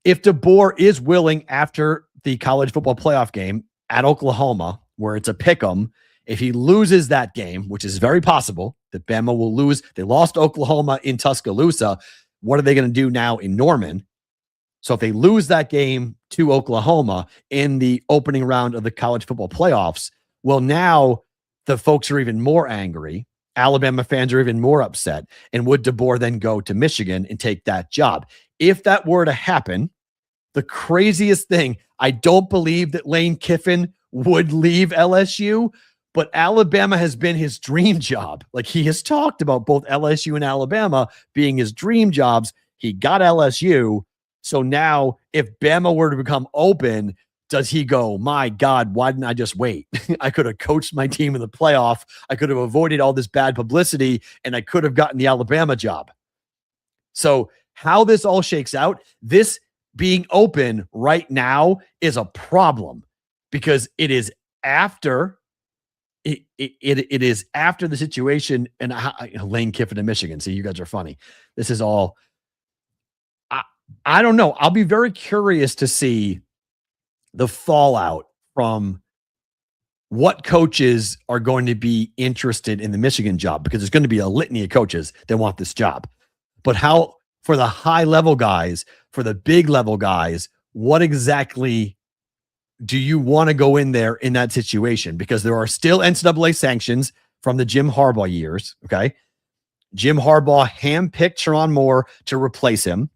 [SPEAKER 1] if DeBoer is willing after the college football playoff game at Oklahoma, where it's a pick'em, if he loses that game, which is very possible that Bama will lose, they lost Oklahoma in Tuscaloosa. What are they going to do now in Norman? So if they lose that game to Oklahoma in the opening round of the college football playoffs, well, now the folks are even more angry. Alabama fans are even more upset. And would DeBoer then go to Michigan and take that job? If that were to happen, the craziest thing, I don't believe that Lane Kiffin would leave LSU, but Alabama has been his dream job. Like, he has talked about both LSU and Alabama being his dream jobs. He got LSU. So now if Bama were to become open, does he go, my God, why didn't I just wait? I could have coached my team in the playoff. I could have avoided all this bad publicity, and I could have gotten the Alabama job. So how this all shakes out, this being open right now is a problem, because it is after it is after the situation. And Lane Kiffin in Michigan. See, you guys are funny. This is all, I don't know. I'll be very curious to see the fallout from what coaches are going to be interested in the Michigan job, because there's going to be a litany of coaches that want this job. But how, for the high level guys, for the big level guys, what exactly do you want to go in there in that situation? Because there are still NCAA sanctions from the Jim Harbaugh years. Okay. Jim Harbaugh handpicked Sherrone Moore to replace him.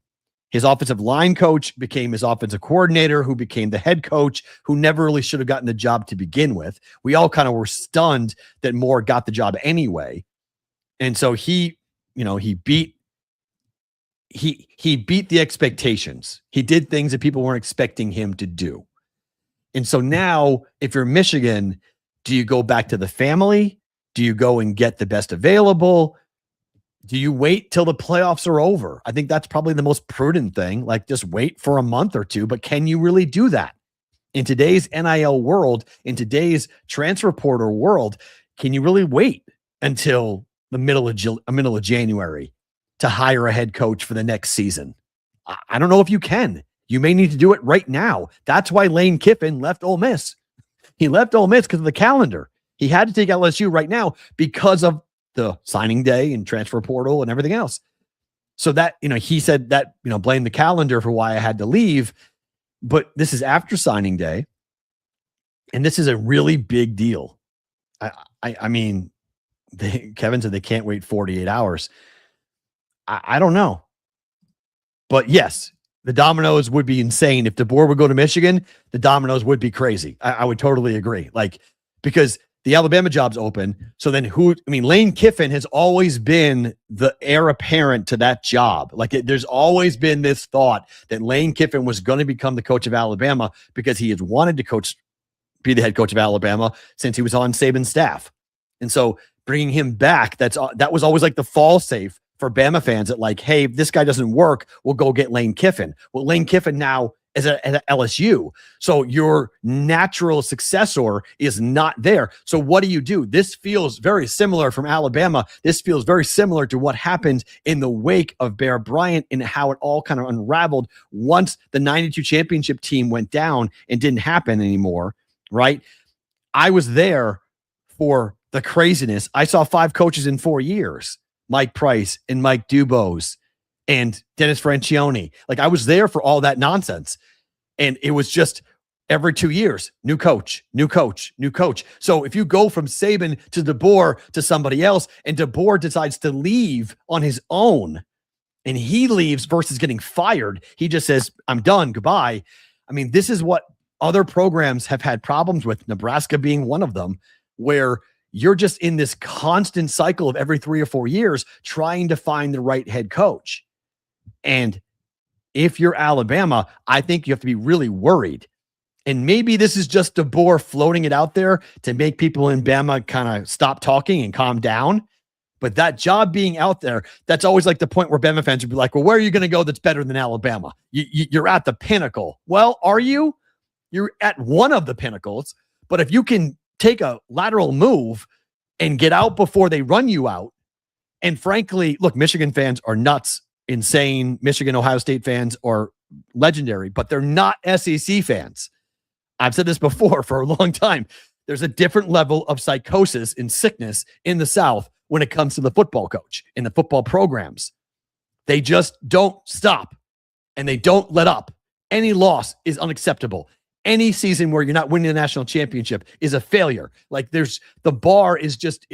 [SPEAKER 1] His offensive line coach became his offensive coordinator, who became the head coach, who never really should have gotten the job to begin with. We all kind of were stunned that Moore got the job anyway. And so he beat the expectations. He did things that people weren't expecting him to do. And so now, if you're Michigan, do you go back to the family? Do you go and get the best available? Do you wait till the playoffs are over? I think that's probably the most prudent thing. Like, just wait for a month or two. But can you really do that? In today's NIL world, in today's transfer portal world, can you really wait until the middle of January to hire a head coach for the next season? I don't know if you can. You may need to do it right now. That's why Lane Kiffin left Ole Miss. He left Ole Miss because of the calendar. He had to take LSU right now because of the signing day and transfer portal and everything else. So that, he said that, blame the calendar for why I had to leave. But this is after signing day. And this is a really big deal. I mean, Kevin said they can't wait 48 hours. I don't know. But yes, the dominoes would be insane. If DeBoer would go to Michigan, the dominoes would be crazy. I would totally agree. Because the Alabama job's open. So then Lane Kiffin has always been the heir apparent to that job. There's always been this thought that Lane Kiffin was going to become the coach of Alabama because he has wanted to be the head coach of Alabama since he was on Saban's staff. And so bringing him back, that was always like the fall safe for Bama fans, that hey, if this guy doesn't work, we'll go get Lane Kiffin. Well, Lane Kiffin now is at LSU. So your natural successor is not there. So what do? This feels very similar from Alabama. This feels very similar to what happened in the wake of Bear Bryant and how it all kind of unraveled once the 92 championship team went down and didn't happen anymore, right? I was there for the craziness. I saw 5 coaches in 4 years, Mike Price and Mike Dubose and Dennis Francione. I was there for all that nonsense. And it was just every 2 years, new coach, new coach, new coach. So if you go from Saban to DeBoer to somebody else, and DeBoer decides to leave on his own, and he leaves versus getting fired, he just says, I'm done, goodbye. I mean, this is what other programs have had problems with, Nebraska being one of them, where you're just in this constant cycle of every 3 or 4 years trying to find the right head coach. And if you're Alabama, I think you have to be really worried. And maybe this is just DeBoer floating it out there to make people in Bama kind of stop talking and calm down. But that job being out there, that's always like the point where Bama fans would be like, well, where are you going to go that's better than Alabama? You're at the pinnacle. Well, are you? You're at one of the pinnacles. But if you can take a lateral move and get out before they run you out, and frankly, look, Michigan fans are nuts, insane. Michigan, Ohio State fans are legendary, but they're not SEC fans. I've said this before for a long time. There's a different level of psychosis and sickness in the South when it comes to the football coach and the football programs. They just don't stop and they don't let up. Any loss is unacceptable. Any season where you're not winning the national championship is a failure. Like the bar is just,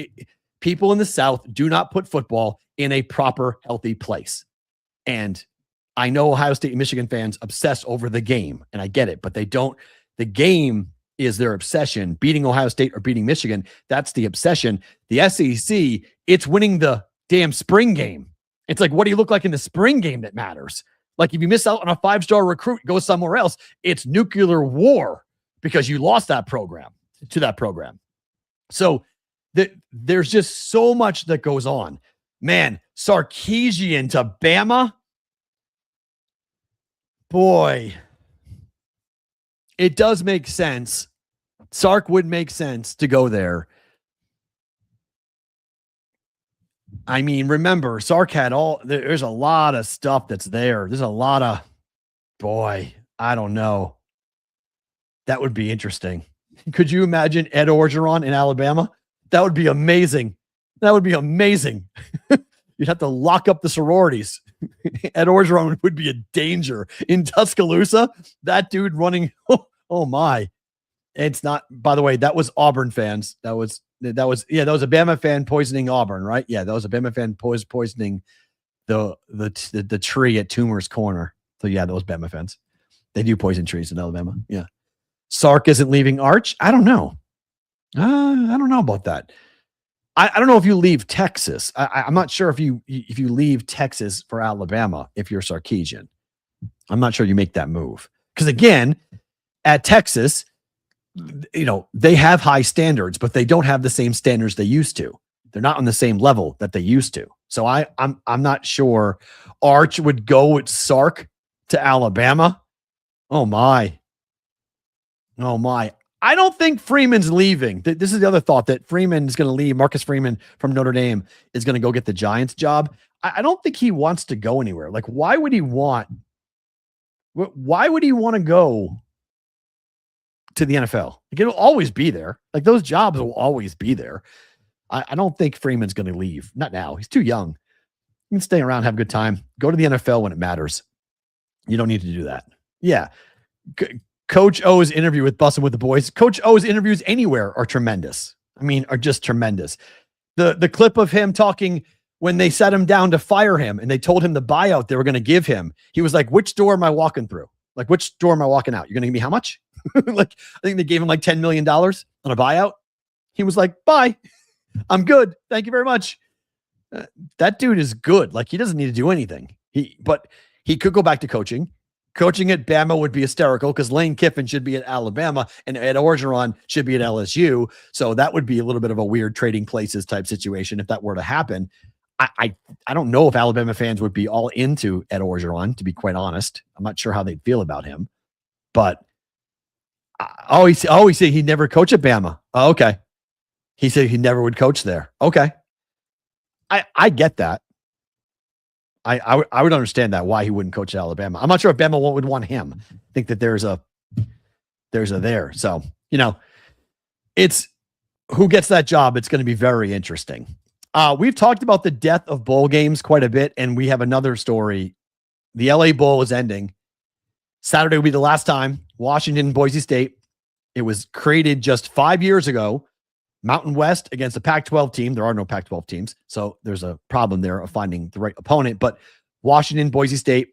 [SPEAKER 1] people in the South do not put football in a proper, healthy place. And I know Ohio State and Michigan fans obsess over the game, and I get it, but they don't. The game is their obsession. Beating Ohio State or beating Michigan, that's the obsession. The SEC, it's winning the damn spring game. It's like, what do you look like in the spring game that matters? Like if you miss out on a 5-star recruit, go somewhere else, it's nuclear war because you lost that program to that program. So there's just so much that goes on. Man, Sarkisian to Bama. Boy, it does make sense. Sark would make sense to go there. I mean, remember, Sark had there's a lot of stuff that's there. There's a lot of, boy, I don't know. That would be interesting. Could you imagine Ed Orgeron in Alabama? That would be amazing. That would be amazing. You'd have to lock up the sororities. Ed Orgeron would be a danger in Tuscaloosa. That dude running. Oh my. It's not, by the way, that was Auburn fans. That was a Bama fan poisoning Auburn, right? Yeah. That was a Bama fan poisoning the tree at Toomer's Corner. So yeah, those Bama fans, they do poison trees in Alabama. Yeah. Sark isn't leaving Arch. I don't know. I don't know about that. I don't know if you leave Texas. I'm not sure if you leave Texas for Alabama, if you're Sarkisian. I'm not sure you make that move. Because again, at Texas, they have high standards, but they don't have the same standards they used to. They're not on the same level that they used to. So I'm not sure Arch would go with Sark to Alabama. Oh my. I don't think Freeman's leaving. This is the other thought, that Freeman is going to leave. Marcus Freeman from Notre Dame is going to go get the Giants job. I don't think he wants to go anywhere. Like, why would he want to go to the NFL? Like, it'll always be there. Like, those jobs will always be there. I don't think Freeman's going to leave. Not now. He's too young. You can stay around, have a good time. Go to the NFL when it matters. You don't need to do that. Yeah. Coach O's interview with Bussin' with the Boys. Coach O's interviews anywhere are tremendous. I mean, are just tremendous. The clip of him talking when they sat him down to fire him and they told him the buyout they were going to give him. He was like, which door am I walking through? Like, which door am I walking out? You're going to give me how much? Like, I think they gave him like $10 million on a buyout. He was like, bye. I'm good. Thank you very much. That dude is good. Like, he doesn't need to do anything. But he could go back to coaching. Coaching at Bama would be hysterical because Lane Kiffin should be at Alabama and Ed Orgeron should be at LSU. So that would be a little bit of a weird trading places type situation if that were to happen. I don't know if Alabama fans would be all into Ed Orgeron, to be quite honest. I'm not sure how they'd feel about him. But I always say he'd never coach at Bama. Oh, okay. He said he never would coach there. Okay. I get that. I would understand that, why he wouldn't coach at Alabama. I'm not sure if Bama would want him. I think that there's a there. So, it's who gets that job. It's going to be very interesting. We've talked about the death of bowl games quite a bit, and we have another story. The LA Bowl is ending. Saturday will be the last time. Washington, Boise State. It was created just 5 years ago. Mountain West against a Pac-12 team. There are no Pac-12 teams, so there's a problem there of finding the right opponent. But Washington, Boise State,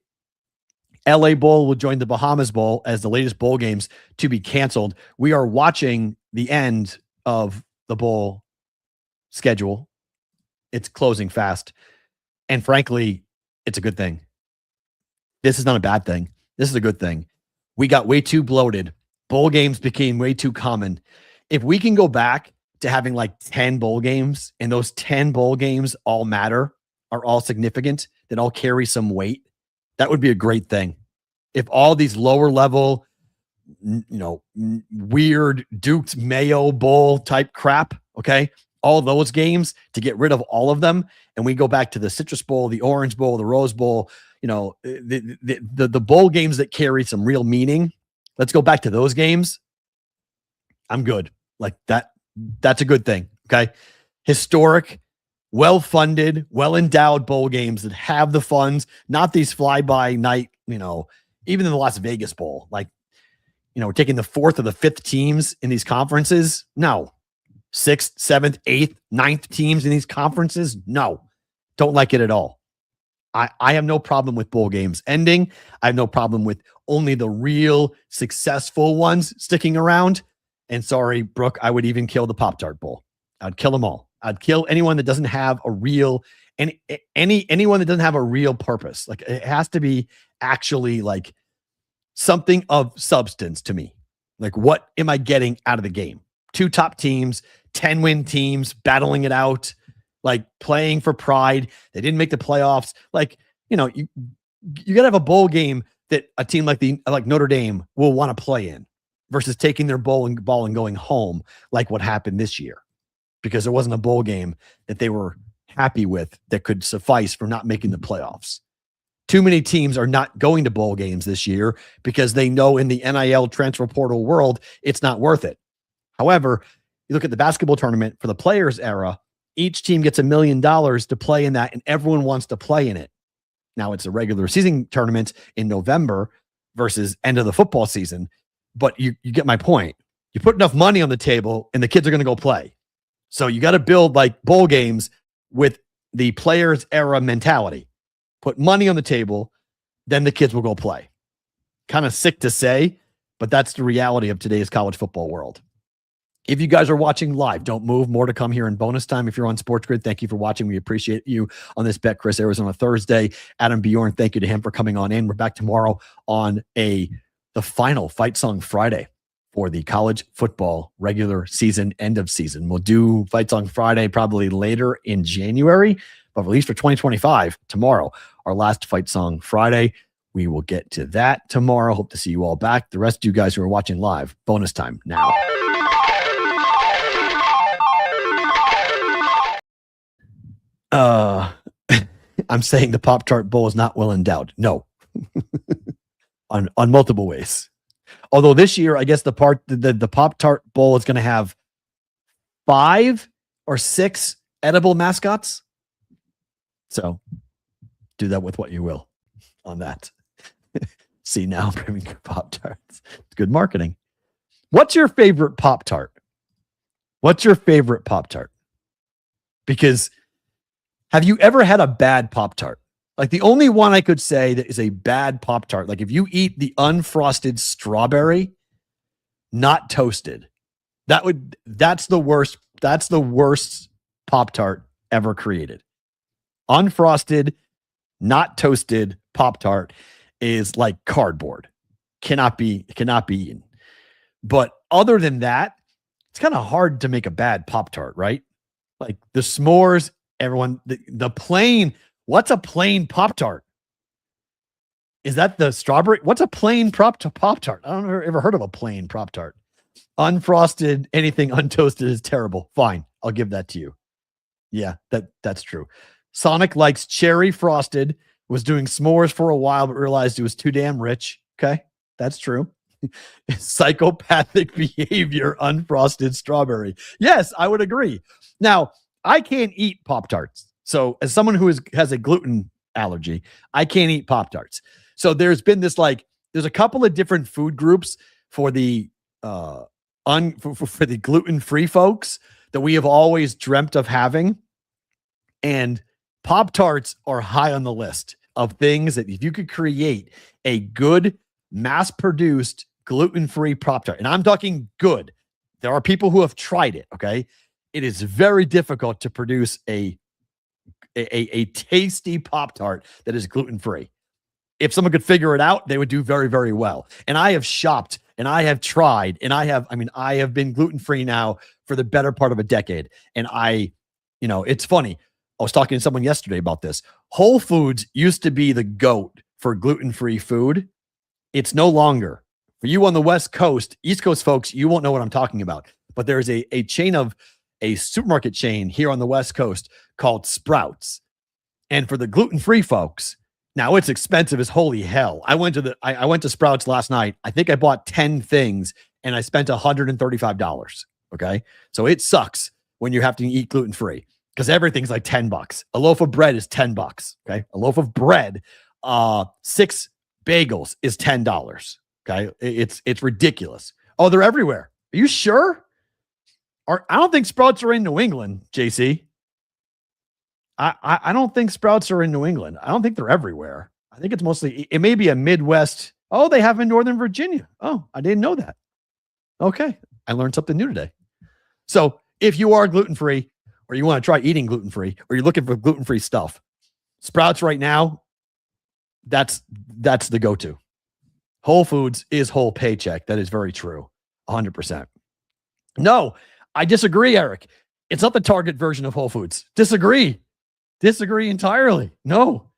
[SPEAKER 1] LA Bowl will join the Bahamas Bowl as the latest bowl games to be canceled. We are watching the end of the bowl schedule. It's closing fast. And frankly, it's a good thing. This is not a bad thing. This is a good thing. We got way too bloated. Bowl games became way too common. If we can go back to having like 10 bowl games and those 10 bowl games all matter, are all significant, that all carry some weight, that would be a great thing. If all these lower level, weird Duke's Mayo Bowl type crap, okay, all those games, to get rid of all of them, and we go back to the Citrus Bowl, the Orange Bowl, the Rose Bowl, the bowl games that carry some real meaning. Let's go back to those games. I'm good. Like that. That's a good thing. Okay. Historic, well-funded, well-endowed bowl games that have the funds, not these fly-by-night, even in the Las Vegas Bowl, like, we're taking the 4th or the 5th teams in these conferences. No. 6th, 7th, 8th, 9th teams in these conferences. No. Don't like it at all. I have no problem with bowl games ending. I have no problem with only the real successful ones sticking around. And sorry, Brooke, I would even kill the Pop-Tart Bowl. I'd kill them all. I'd kill anyone that doesn't have a real, anyone that doesn't have a real purpose. Like, it has to be actually like something of substance to me. Like, what am I getting out of the game? 2 top teams, 10-win teams battling it out, like playing for pride. They didn't make the playoffs. Like, you got to have a bowl game that a team like Notre Dame will want to play in, versus taking their ball and going home, like what happened this year, because there wasn't a bowl game that they were happy with that could suffice for not making the playoffs. Too many teams are not going to bowl games this year because they know in the NIL transfer portal world, it's not worth it. However, you look at the basketball tournament for the players era, each team gets $1 million to play in that, and everyone wants to play in it. Now, it's a regular season tournament in November versus end of the football season. But you get my point. You put enough money on the table and the kids are going to go play. So you got to build like bowl games with the players era mentality. Put money on the table, then the kids will go play. Kind of sick to say, but that's the reality of today's college football world. If you guys are watching live, don't move. More to come here in bonus time. If you're on Sports Grid, thank you for watching. We appreciate you on this Betcris Arizona Thursday. Adam Bjorn, thank you to him for coming on in. We're back tomorrow on the final Fight Song Friday for the college football regular season, end of season. We'll do Fight Song Friday probably later in January, but at least for 2025, tomorrow, our last Fight Song Friday. We will get to that tomorrow. Hope to see you all back. The rest of you guys who are watching live, bonus time now. I'm saying the Pop-Tart Bowl is not well endowed. No. on multiple ways. Although this year, I guess the Pop-Tart Bowl is going to have 5 or 6 edible mascots. So do that with what you will on that. See, now I'm bringing Pop-Tarts. It's good marketing. What's your favorite Pop-Tart? What's your favorite Pop-Tart? Because have you ever had a bad Pop-Tart? Like, the only one I could say that is a bad Pop-Tart, like if you eat the unfrosted strawberry, not toasted, that's the worst. That's the worst Pop-Tart ever created. Unfrosted, not toasted Pop-Tart is like cardboard. Cannot be eaten. But other than that, it's kind of hard to make a bad Pop-Tart, right? Like the s'mores, everyone, the plain. What's a plain Pop-Tart? Is that the strawberry? What's a plain Pop-Tart? I don't know, ever heard of a plain Pop-Tart. Unfrosted, anything untoasted is terrible. Fine, I'll give that to you. Yeah, that's true. Sonic likes cherry frosted, was doing s'mores for a while, but realized it was too damn rich. Okay, that's true. Psychopathic behavior, unfrosted strawberry. Yes, I would agree. Now, I can't eat Pop-Tarts. So as someone who has a gluten allergy, I can't eat Pop-Tarts. So there's been this, there's a couple of different food groups for the for the gluten-free folks that we have always dreamt of having. And Pop-Tarts are high on the list. of things that if you could create a good mass-produced gluten-free Pop-Tart, and I'm talking good, there are people who have tried it, okay? It is very difficult to produce a tasty Pop-Tart that is gluten-free. If someone could figure it out, they would do very, very well. And I have shopped and I have tried and I have been gluten-free now for the better part of a decade. And it's funny. I was talking to someone yesterday about this. Whole Foods used to be the GOAT for gluten-free food. It's no longer. For you on the West Coast, East Coast folks, you won't know what I'm talking about. But there's a supermarket chain here on the West Coast called Sprouts. And for the gluten-free folks, now it's expensive as holy hell. I went to Sprouts last night. I think I bought 10 things and I spent $135. Okay. So it sucks when you have to eat gluten-free because everything's like $10. A loaf of bread is $10. Okay. A loaf of bread, 6 bagels is $10. Okay. It's ridiculous. Oh, they're everywhere. Are you sure? I don't think Sprouts are in New England, JC. I don't think Sprouts are in New England. I don't think they're everywhere. I think it may be a Midwest. Oh, they have in Northern Virginia. Oh, I didn't know that. Okay. I learned something new today. So if you are gluten-free or you want to try eating gluten-free or you're looking for gluten-free stuff, Sprouts right now, that's the go-to. Whole Foods is whole paycheck. That is very true. 100%. No, I disagree, Eric. It's not the Target version of Whole Foods. Disagree entirely. No,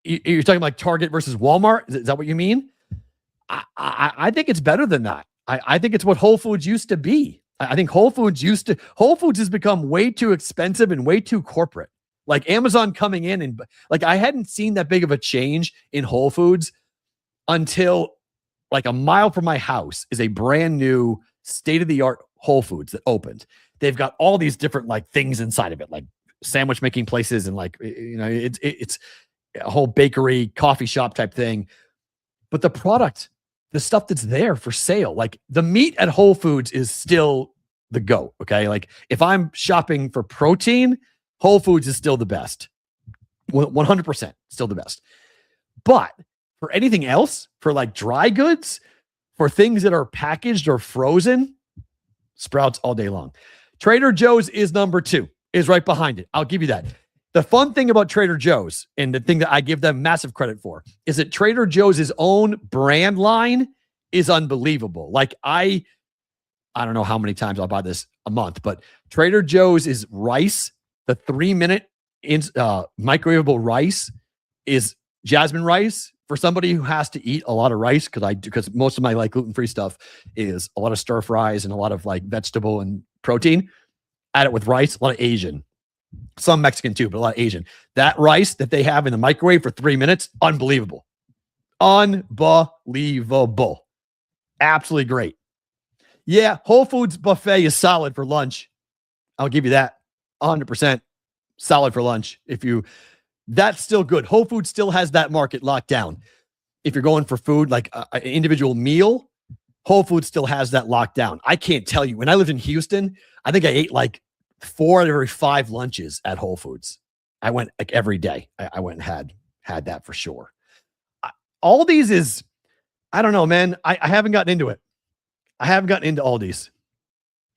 [SPEAKER 1] you're talking like Target versus Walmart. Is that what you mean? I think it's better than that. I think it's what Whole Foods used to be. I think Whole Foods has become way too expensive and way too corporate. Like Amazon coming in and like I hadn't seen that big of a change in Whole Foods until like a mile from my house is a brand new state-of-the-art Whole Foods that opened. They've got all these different like things inside of it, like sandwich making places and like, it's a whole bakery, coffee shop type thing. But the product, the stuff that's there for sale, like the meat at Whole Foods is still the GOAT. Okay. Like if I'm shopping for protein, Whole Foods is still the best. 100% still the best. But for anything else, for like dry goods, for things that are packaged or frozen, Sprouts all day long. Trader Joe's is number 2, is right behind it. I'll give you that. The fun thing about Trader Joe's, and the thing that I give them massive credit for, is that Trader Joe's own brand line is unbelievable. Like I don't know how many times I'll buy this a month, but Trader Joe's is rice. The 3-minute microwavable rice is jasmine rice. For somebody who has to eat a lot of rice, because most of my like gluten-free stuff is a lot of stir fries and a lot of like vegetable and protein. Add it with rice, a lot of Asian, some Mexican too, but a lot of Asian. That rice that they have in the microwave for 3 minutes, unbelievable. Unbelievable. Absolutely great. Yeah, Whole Foods buffet is solid for lunch. I'll give you that. 100% solid for lunch. That's still good. Whole Foods still has that market locked down. If you're going for food, like an individual meal, Whole Foods still has that locked down. I can't tell you. When I lived in Houston, I think I ate like 4 out of every 5 lunches at Whole Foods. I went like every day. I went and had that for sure. Aldi's is, I don't know, man. I haven't gotten into it. I haven't gotten into Aldi's.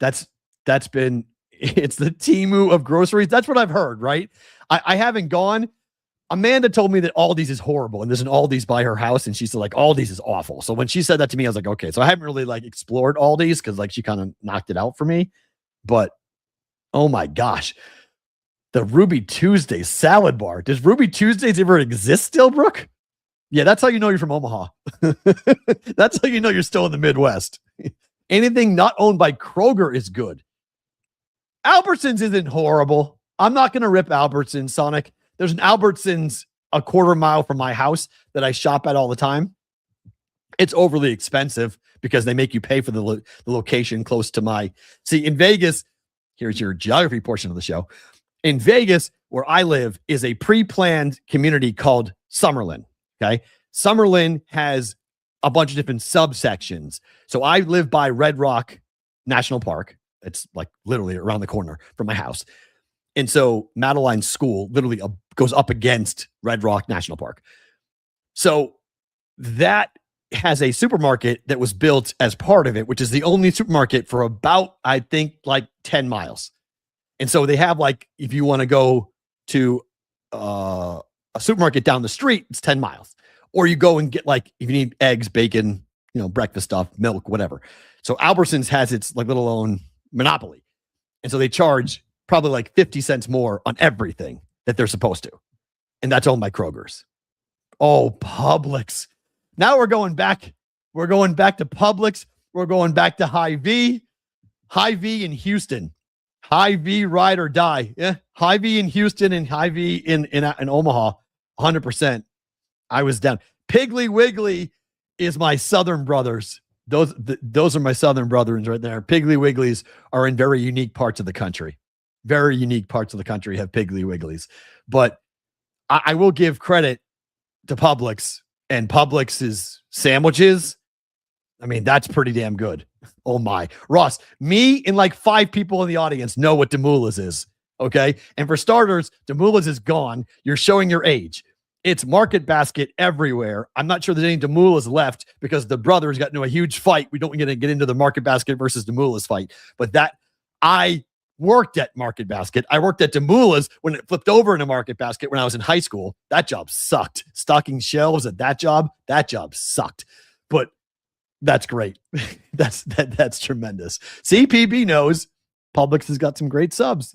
[SPEAKER 1] It's the Temu of groceries. That's what I've heard, right? I haven't gone. Amanda told me that Aldi's is horrible, and there's an Aldi's by her house, and she said like Aldi's is awful. So when she said that to me, I was like, okay. So I haven't really like explored Aldi's because like she kind of knocked it out for me. But oh my gosh, the Ruby Tuesdays salad bar. Does Ruby Tuesdays ever exist still, Brooke? Yeah, that's how you know you're from Omaha. That's how you know you're still in the Midwest. Anything not owned by Kroger is good. Albertsons isn't horrible. I'm not going to rip Albertsons, Sonic. There's an Albertsons a quarter mile from my house that I shop at all the time. It's overly expensive because they make you pay for the location close to see, in Vegas, here's your geography portion of the show. In Vegas, where I live, is a pre-planned community called Summerlin. Okay. Summerlin has a bunch of different subsections. So I live by Red Rock National Park. It's like literally around the corner from my house. And so Madeline's school literally goes up against Red Rock National Park. So that has a supermarket that was built as part of it, which is the only supermarket for about, I think, like 10 miles. And so they have, like, if you want to go to a supermarket down the street, it's 10 miles. Or you go and get, like, if you need eggs, bacon, breakfast stuff, milk, whatever. So Albertsons has its like little own monopoly. And so they charge probably like 50 cents more on everything that they're supposed to. And that's owned by Kroger's. Oh, Publix. Now we're going back. We're going back to Publix. We're going back to Hy-Vee. Hy-Vee in Houston. Hy-Vee ride or die. Yeah. Hy-Vee in Houston and Hy-Vee in Omaha. 100%. I was down. Piggly Wiggly is my Southern brothers. Those are my Southern brothers right there. Piggly Wigglies are in very unique parts of the country. Very unique parts of the country have Piggly Wigglies. But I will give credit to Publix and Publix's sandwiches. I mean, that's pretty damn good. Oh my. Ross, me and like 5 people in the audience know what Demoulas is. Okay. And for starters, Demoulas is gone. You're showing your age. It's Market Basket everywhere. I'm not sure there's any Demoulas left because the brothers got into a huge fight. We don't get to get into the Market Basket versus Demoulas fight. But that I worked at Market Basket. I worked at Demoulas when it flipped over into Market Basket when I was in high school. That job sucked. Stocking shelves at that job sucked. But that's great. That's tremendous. See, PB knows Publix has got some great subs.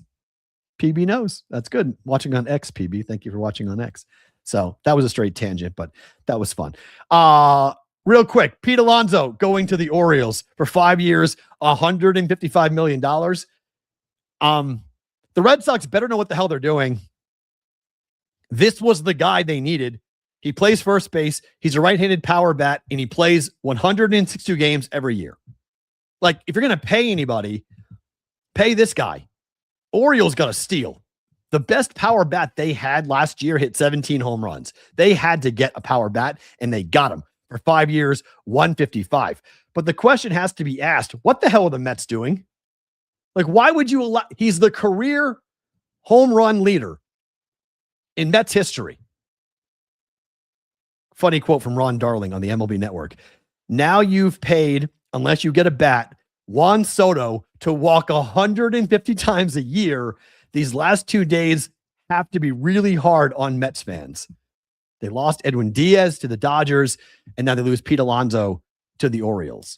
[SPEAKER 1] PB knows. That's good. Watching on X, PB. Thank you for watching on X. So that was a straight tangent, but that was fun. Real quick, Pete Alonso going to the Orioles for 5 years, $155 million. The Red Sox better know what the hell they're doing. This was the guy they needed. He plays first base. He's a right-handed power bat, and he plays 162 games every year. Like, if you're going to pay anybody, pay this guy. Orioles got a steal. The best power bat they had last year hit 17 home runs. They had to get a power bat, and they got him for 5 years, 155. But the question has to be asked, what the hell are the Mets doing? Like, why would you allow? He's the career home run leader in Mets history. Funny quote from Ron Darling on the MLB Network. Now you've paid, unless you get a bat, Juan Soto to walk 150 times a year. These last 2 days have to be really hard on Mets fans. They lost Edwin Diaz to the Dodgers, and now they lose Pete Alonso to the Orioles.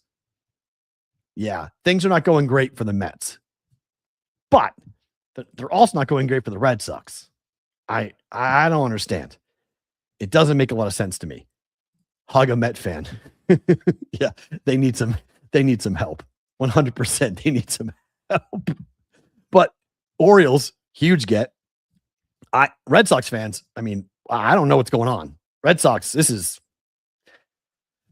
[SPEAKER 1] Yeah, things are not going great for the Mets. But they're also not going great for the Red Sox. I don't understand. It doesn't make a lot of sense to me. Hug a Met fan. Yeah, they need some help. 100%. They need some help. But Orioles, huge get. Red Sox fans, I mean, I don't know what's going on. Red Sox, this is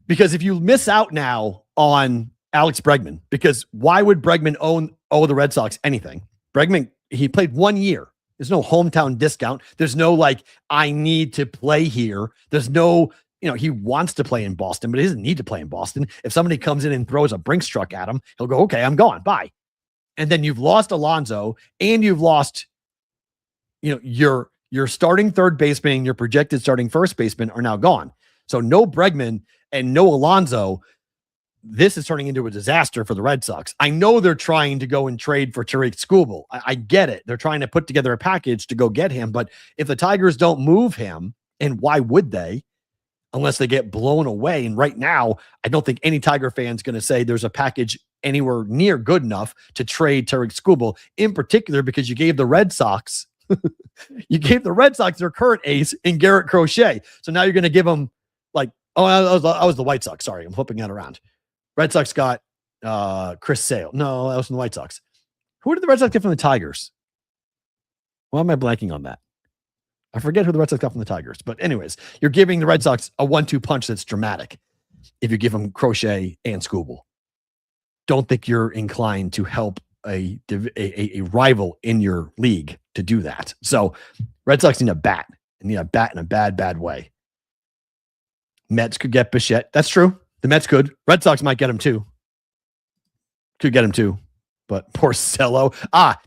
[SPEAKER 1] because if you miss out now on Alex Bregman, because why would Bregman owe the Red Sox anything? Bregman, he played 1 year. There's no hometown discount. There's no like, I need to play here. There's no, he wants to play in Boston, but he doesn't need to play in Boston. If somebody comes in and throws a Brinks truck at him, he'll go, okay, I'm gone. Bye. And then you've lost Alonso and you've lost, your starting third baseman and your projected starting first baseman are now gone. So no Bregman and no Alonso. This is turning into a disaster for the Red Sox. I know they're trying to go and trade for Tariq Skubal. I get it. They're trying to put together a package to go get him. But if the Tigers don't move him, and why would they? Unless they get blown away. And right now, I don't think any Tiger fan's going to say there's a package anywhere near good enough to trade Tariq Skubal, in particular because you gave the Red Sox their current ace in Garrett Crochet. So now you're going to give them like, I was the White Sox. Sorry, I'm flipping that around. Red Sox got Chris Sale. No, that was from the White Sox. Who did the Red Sox get from the Tigers? Why am I blanking on that? I forget who the Red Sox got from the Tigers. But anyways, you're giving the Red Sox a 1-2 punch that's dramatic if you give them Crochet and Skubal. Don't think you're inclined to help a rival in your league to do that. So Red Sox need a bat. And need a bat in a bad, bad way. Mets could get Bichette. That's true. The Mets could. Red Sox might get him too. Could get him too. but Porcello.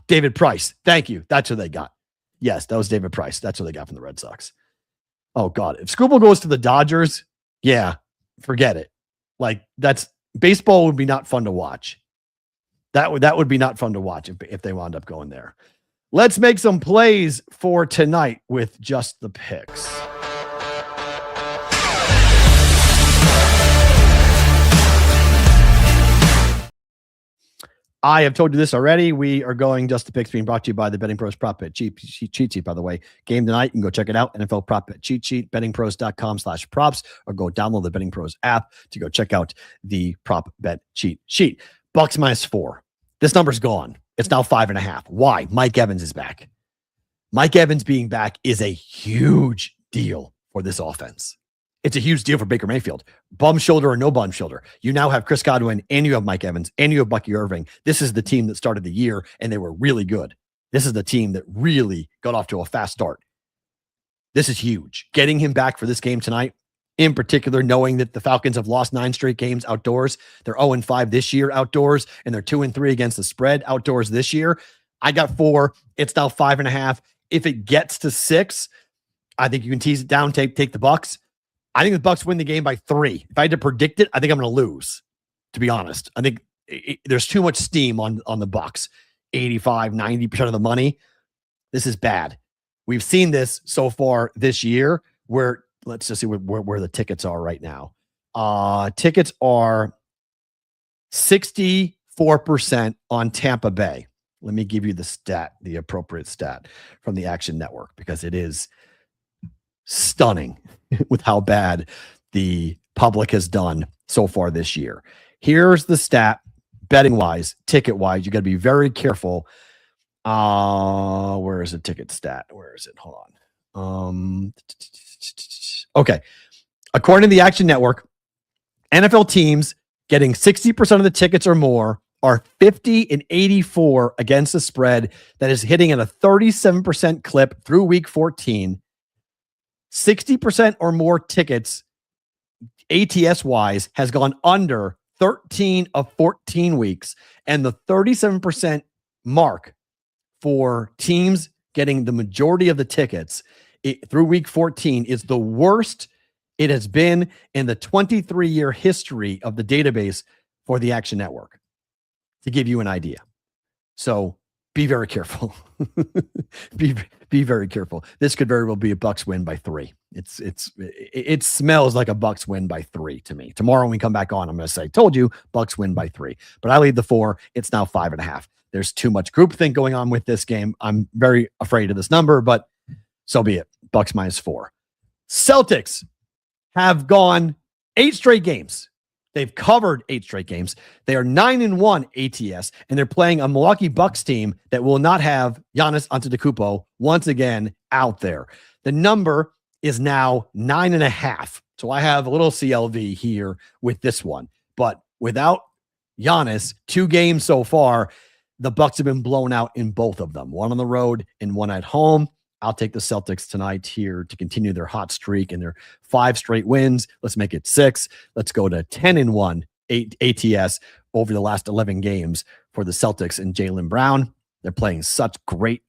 [SPEAKER 1] David Price. Thank you. That's what they got. Yes, that was David Price. That's what they got from the Red Sox. Oh, God. If Skubal goes to the Dodgers, yeah, forget it. Like, that's baseball would be not fun to watch. That would be not fun to watch if they wound up going there. Let's make some plays for tonight with just the picks. I have told you this already. We are going just the picks, being brought to you by the Betting Pros Prop Bet cheat sheet, by the way. Game tonight, you can go check it out. NFL Prop Bet cheat sheet, bettingpros.com/props, or go download the Betting Pros app to go check out the Prop Bet cheat sheet. Bucks -4. This number's gone. It's now 5.5. Why? Mike Evans is back. Mike Evans being back is a huge deal for this offense. It's a huge deal for Baker Mayfield. Bum shoulder or no bum shoulder. You now have Chris Godwin and you have Mike Evans and you have Bucky Irving. This is the team that started the year and they were really good. This is the team that really got off to a fast start. This is huge. Getting him back for this game tonight, in particular, knowing that the Falcons have lost 9 straight games outdoors. They're 0-5 this year outdoors, and they're 2-3 against the spread outdoors this year. I got 4. It's now 5.5. If it gets to 6, I think you can tease it down, take the Bucks. I think the Bucks win the game by 3. If I had to predict it, I think I'm going to lose, to be honest. I think there's too much steam on the Bucks. 85, 90% of the money. This is bad. We've seen this so far this year where, let's just see where the tickets are right now. Tickets are 64% on Tampa Bay. Let me give you the appropriate stat from the Action Network, because it is stunning with how bad the public has done so far this year. Here's the stat, betting wise, ticket wise. You got to be very careful. Where is the ticket stat? Where is it? Hold on. Okay. According to the Action Network, NFL teams getting 60% of the tickets or more are 50-84 against the spread. That is hitting at a 37% clip through week 14. 60% or more tickets, ATS wise, has gone under 13 of 14 weeks. And the 37% mark for teams getting the majority of the tickets through week 14 is the worst it has been in the 23-year history of the database for the Action Network, to give you an idea. So be very careful. be very careful. This could very well be a Bucks win by 3. It smells like a Bucks win by 3 to me. Tomorrow when we come back on, I'm going to say, told you, Bucks win by 3. But I lead the 4. It's now 5.5. There's too much groupthink going on with this game. I'm very afraid of this number, but so be it. Bucks -4. Celtics have gone 8 straight games. They've covered 8 straight games. They are 9-1 ATS, and they're playing a Milwaukee Bucks team that will not have Giannis Antetokounmpo once again out there. The number is now 9.5. So I have a little CLV here with this one. But without Giannis, 2 games so far, the Bucks have been blown out in both of them. 1 on the road and 1 at home. I'll take the Celtics tonight here to continue their hot streak and their 5 straight wins. Let's make it 6. Let's go to 10-1 ATS over the last 11 games for the Celtics and Jaylen Brown. They're playing such great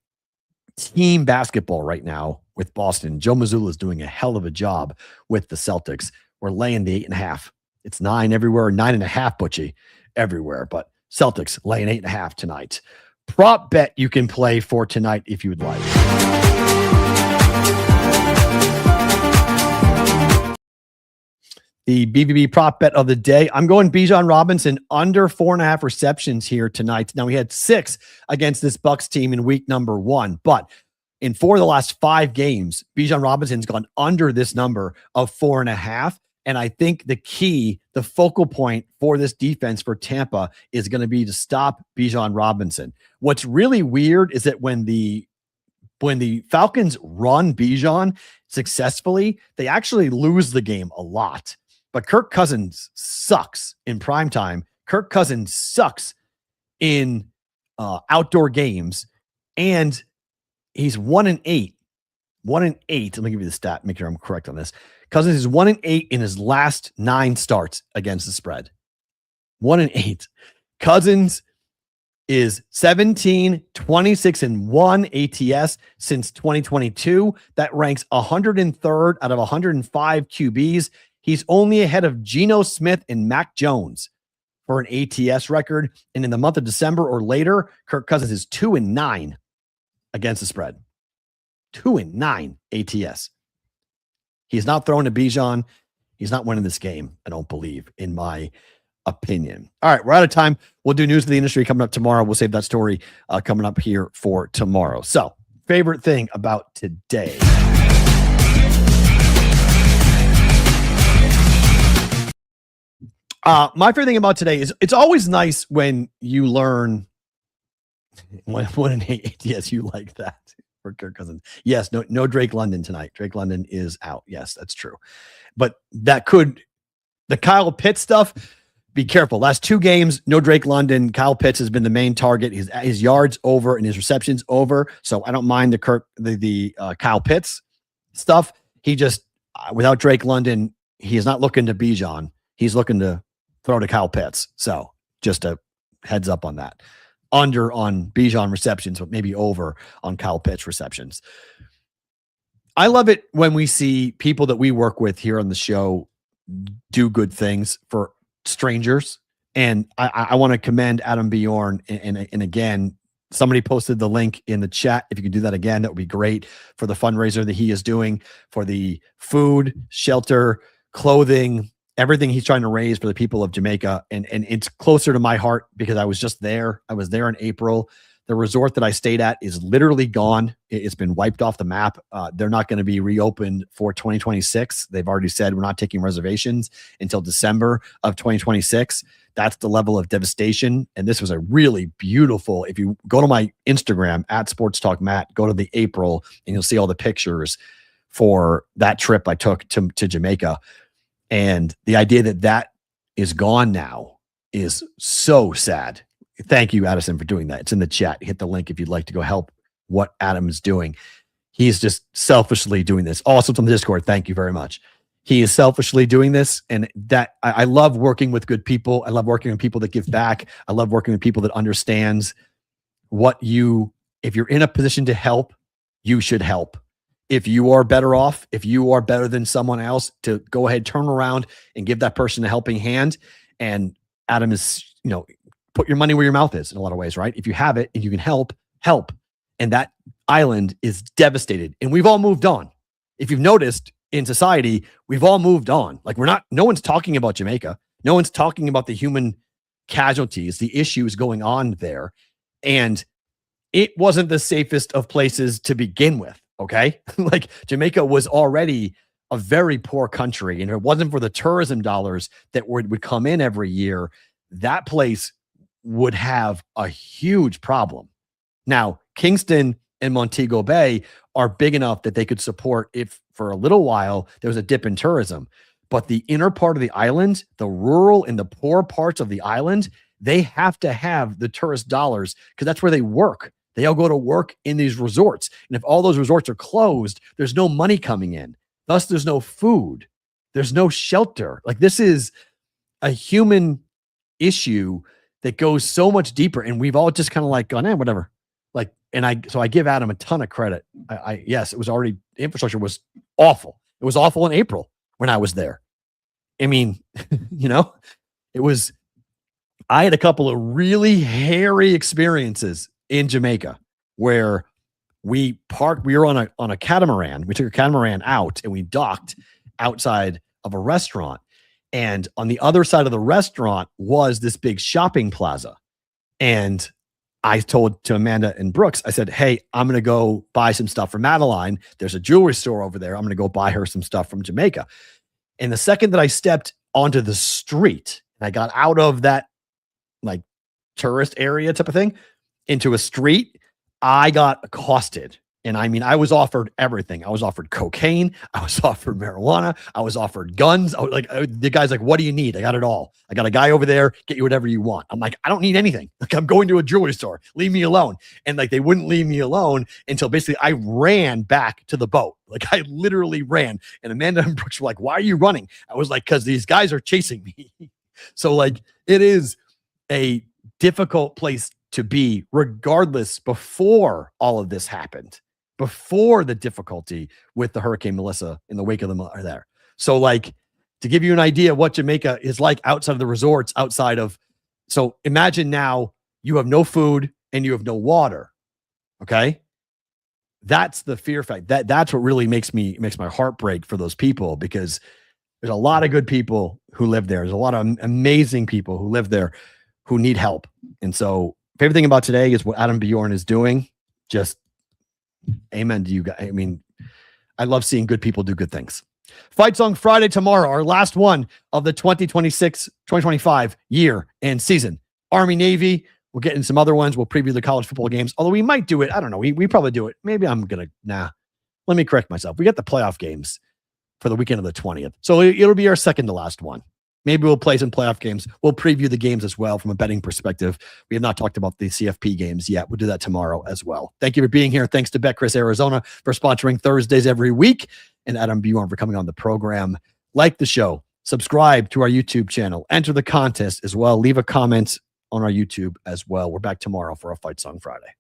[SPEAKER 1] team basketball right now with Boston. Joe Mazzulla is doing a hell of a job with the Celtics. We're laying the 8.5. It's 9 everywhere, 9.5, Butchie, everywhere. But Celtics laying 8.5 tonight. Prop bet you can play for tonight if you would like. The BvB prop bet of the day. I'm going Bijan Robinson under 4.5 receptions here tonight. Now, we had 6 against this Bucks team in week number 1, but in 4 of the last 5 games, Bijan Robinson's gone under this number of 4.5. And I think the key, the focal point for this defense for Tampa is going to be to stop Bijan Robinson. What's really weird is that when the Falcons run Bijan successfully, they actually lose the game a lot. But Kirk Cousins sucks in primetime. Kirk Cousins sucks in outdoor games. And he's 1-8. 1-8. Let me give you the stat. Make sure I'm correct on this. Cousins is 1-8 in his last 9 starts against the spread. 1-8. Cousins is 17, 26, and 1 ATS since 2022. That ranks 103rd out of 105 QBs. He's only ahead of Geno Smith and Mac Jones for an ATS record. And in the month of December or later, Kirk Cousins is 2-9 against the spread. 2-9 ATS. He's not throwing to Bijan. He's not winning this game, I don't believe, in my opinion. All right, we're out of time. We'll do news of the industry coming up tomorrow. We'll save that story coming up here for tomorrow. So, favorite thing about today. My favorite thing about today is it's always nice when you learn what an ATS you like that for Kirk Cousins. Yes, no Drake London tonight. Drake London is out. Yes, that's true. But that could, the Kyle Pitts stuff, be careful. Last 2 games, no Drake London. Kyle Pitts has been the main target. His yards over and his receptions over. So I don't mind the Kyle Pitts stuff. He just, without Drake London, he is not looking to Bijan. He's looking to throw to Kyle Pitts. So just a heads up on that. Under on Bijan receptions, but maybe over on Kyle Pitts receptions. I love it when we see people that we work with here on the show do good things for strangers. And I want to commend Adam Bjorn. And again, somebody posted the link in the chat. If you could do that again, that would be great for the fundraiser that he is doing for the food, shelter, clothing, everything he's trying to raise for the people of Jamaica. And it's closer to my heart because I was just there. I was there in April. The resort that I stayed at is literally gone. It's been wiped off the map. They're not going to be reopened for 2026. They've already said we're not taking reservations until December of 2026. That's the level of devastation. And this was a really beautiful, if you go to my Instagram at Sports Talk Matt, go to the April and you'll see all the pictures for that trip I took to Jamaica. And the idea that that is gone now is so sad. Thank you, Addison, for doing that. It's in the chat. Hit the link if you'd like to go help what Adam is doing. He's just selfishly doing this. Also, it's on the Discord. Thank you very much. He is selfishly doing this. And that I love working with good people. I love working with people that give back. I love working with people that understands if you're in a position to help, you should help. If you are better off, if you are better than someone else, to go ahead, turn around and give that person a helping hand. And Adam is, put your money where your mouth is in a lot of ways, right? If you have it and you can help. And that island is devastated. And we've all moved on. If you've noticed in society, we've all moved on. Like no one's talking about Jamaica. No one's talking about the human casualties, the issues going on there. And it wasn't the safest of places to begin with. Okay. Like Jamaica was already a very poor country. And if it wasn't for the tourism dollars that would come in every year, that place would have a huge problem. Now, Kingston and Montego Bay are big enough that they could support if for a little while there was a dip in tourism. But the inner part of the island, the rural and the poor parts of the island, they have to have the tourist dollars because that's where they work. They all go to work in these resorts. And if all those resorts are closed, there's no money coming in. Thus, there's no food. There's no shelter. Like this is a human issue that goes so much deeper. And we've all just kind of like gone, whatever. Like, so I give Adam a ton of credit. Yes, it was already, infrastructure was awful. It was awful in April when I was there. I mean, I had a couple of really hairy experiences in Jamaica where we were on a catamaran. We took a catamaran out and we docked outside of a restaurant. And on the other side of the restaurant was this big shopping plaza. And I told to Amanda and Brooks, I said, hey, I'm going to go buy some stuff for Madeline. There's a jewelry store over there. I'm going to go buy her some stuff from Jamaica. And the second that I stepped onto the street and I got out of that like tourist area type of thing into a street, I got accosted. And I mean, I was offered everything. I was offered cocaine. I was offered marijuana. I was offered guns. The guy's like, what do you need? I got it all. I got a guy over there. Get you whatever you want. I'm like, I don't need anything. Like I'm going to a jewelry store. Leave me alone. And like, they wouldn't leave me alone until basically I ran back to the boat. Like I literally ran. And Amanda and Brooks were like, why are you running? I was like, cause these guys are chasing me. So like, it is a difficult place to be, regardless, before all of this happened, before the difficulty with the Hurricane Melissa in the wake of them are there. So, like, to give you an idea of what Jamaica is like outside of the resorts, so imagine now you have no food and you have no water. Okay. That's the fear factor. That's what really makes my heart break for those people, because there's a lot of good people who live there. There's a lot of amazing people who live there who need help. And so favorite thing about today is what Adam Bjorn is doing. Just amen to you guys. I mean, I love seeing good people do good things. Fight Song Friday tomorrow, our last one of the 2026-2025 year and season. Army, Navy. We'll get in some other ones. We'll preview the college football games. Although we might do it. I don't know. We probably do it. Maybe I'm going to, let me correct myself. We got the playoff games for the weekend of the 20th. So it'll be our second to last one. Maybe we'll play some playoff games. We'll preview the games as well from a betting perspective. We have not talked about the CFP games yet. We'll do that tomorrow as well. Thank you for being here. Thanks to Betcris Arizona for sponsoring Thursdays every week, and Adam Bjorn for coming on the program. Like the show, subscribe to our YouTube channel, enter the contest as well. Leave a comment on our YouTube as well. We're back tomorrow for a Fight Song Friday.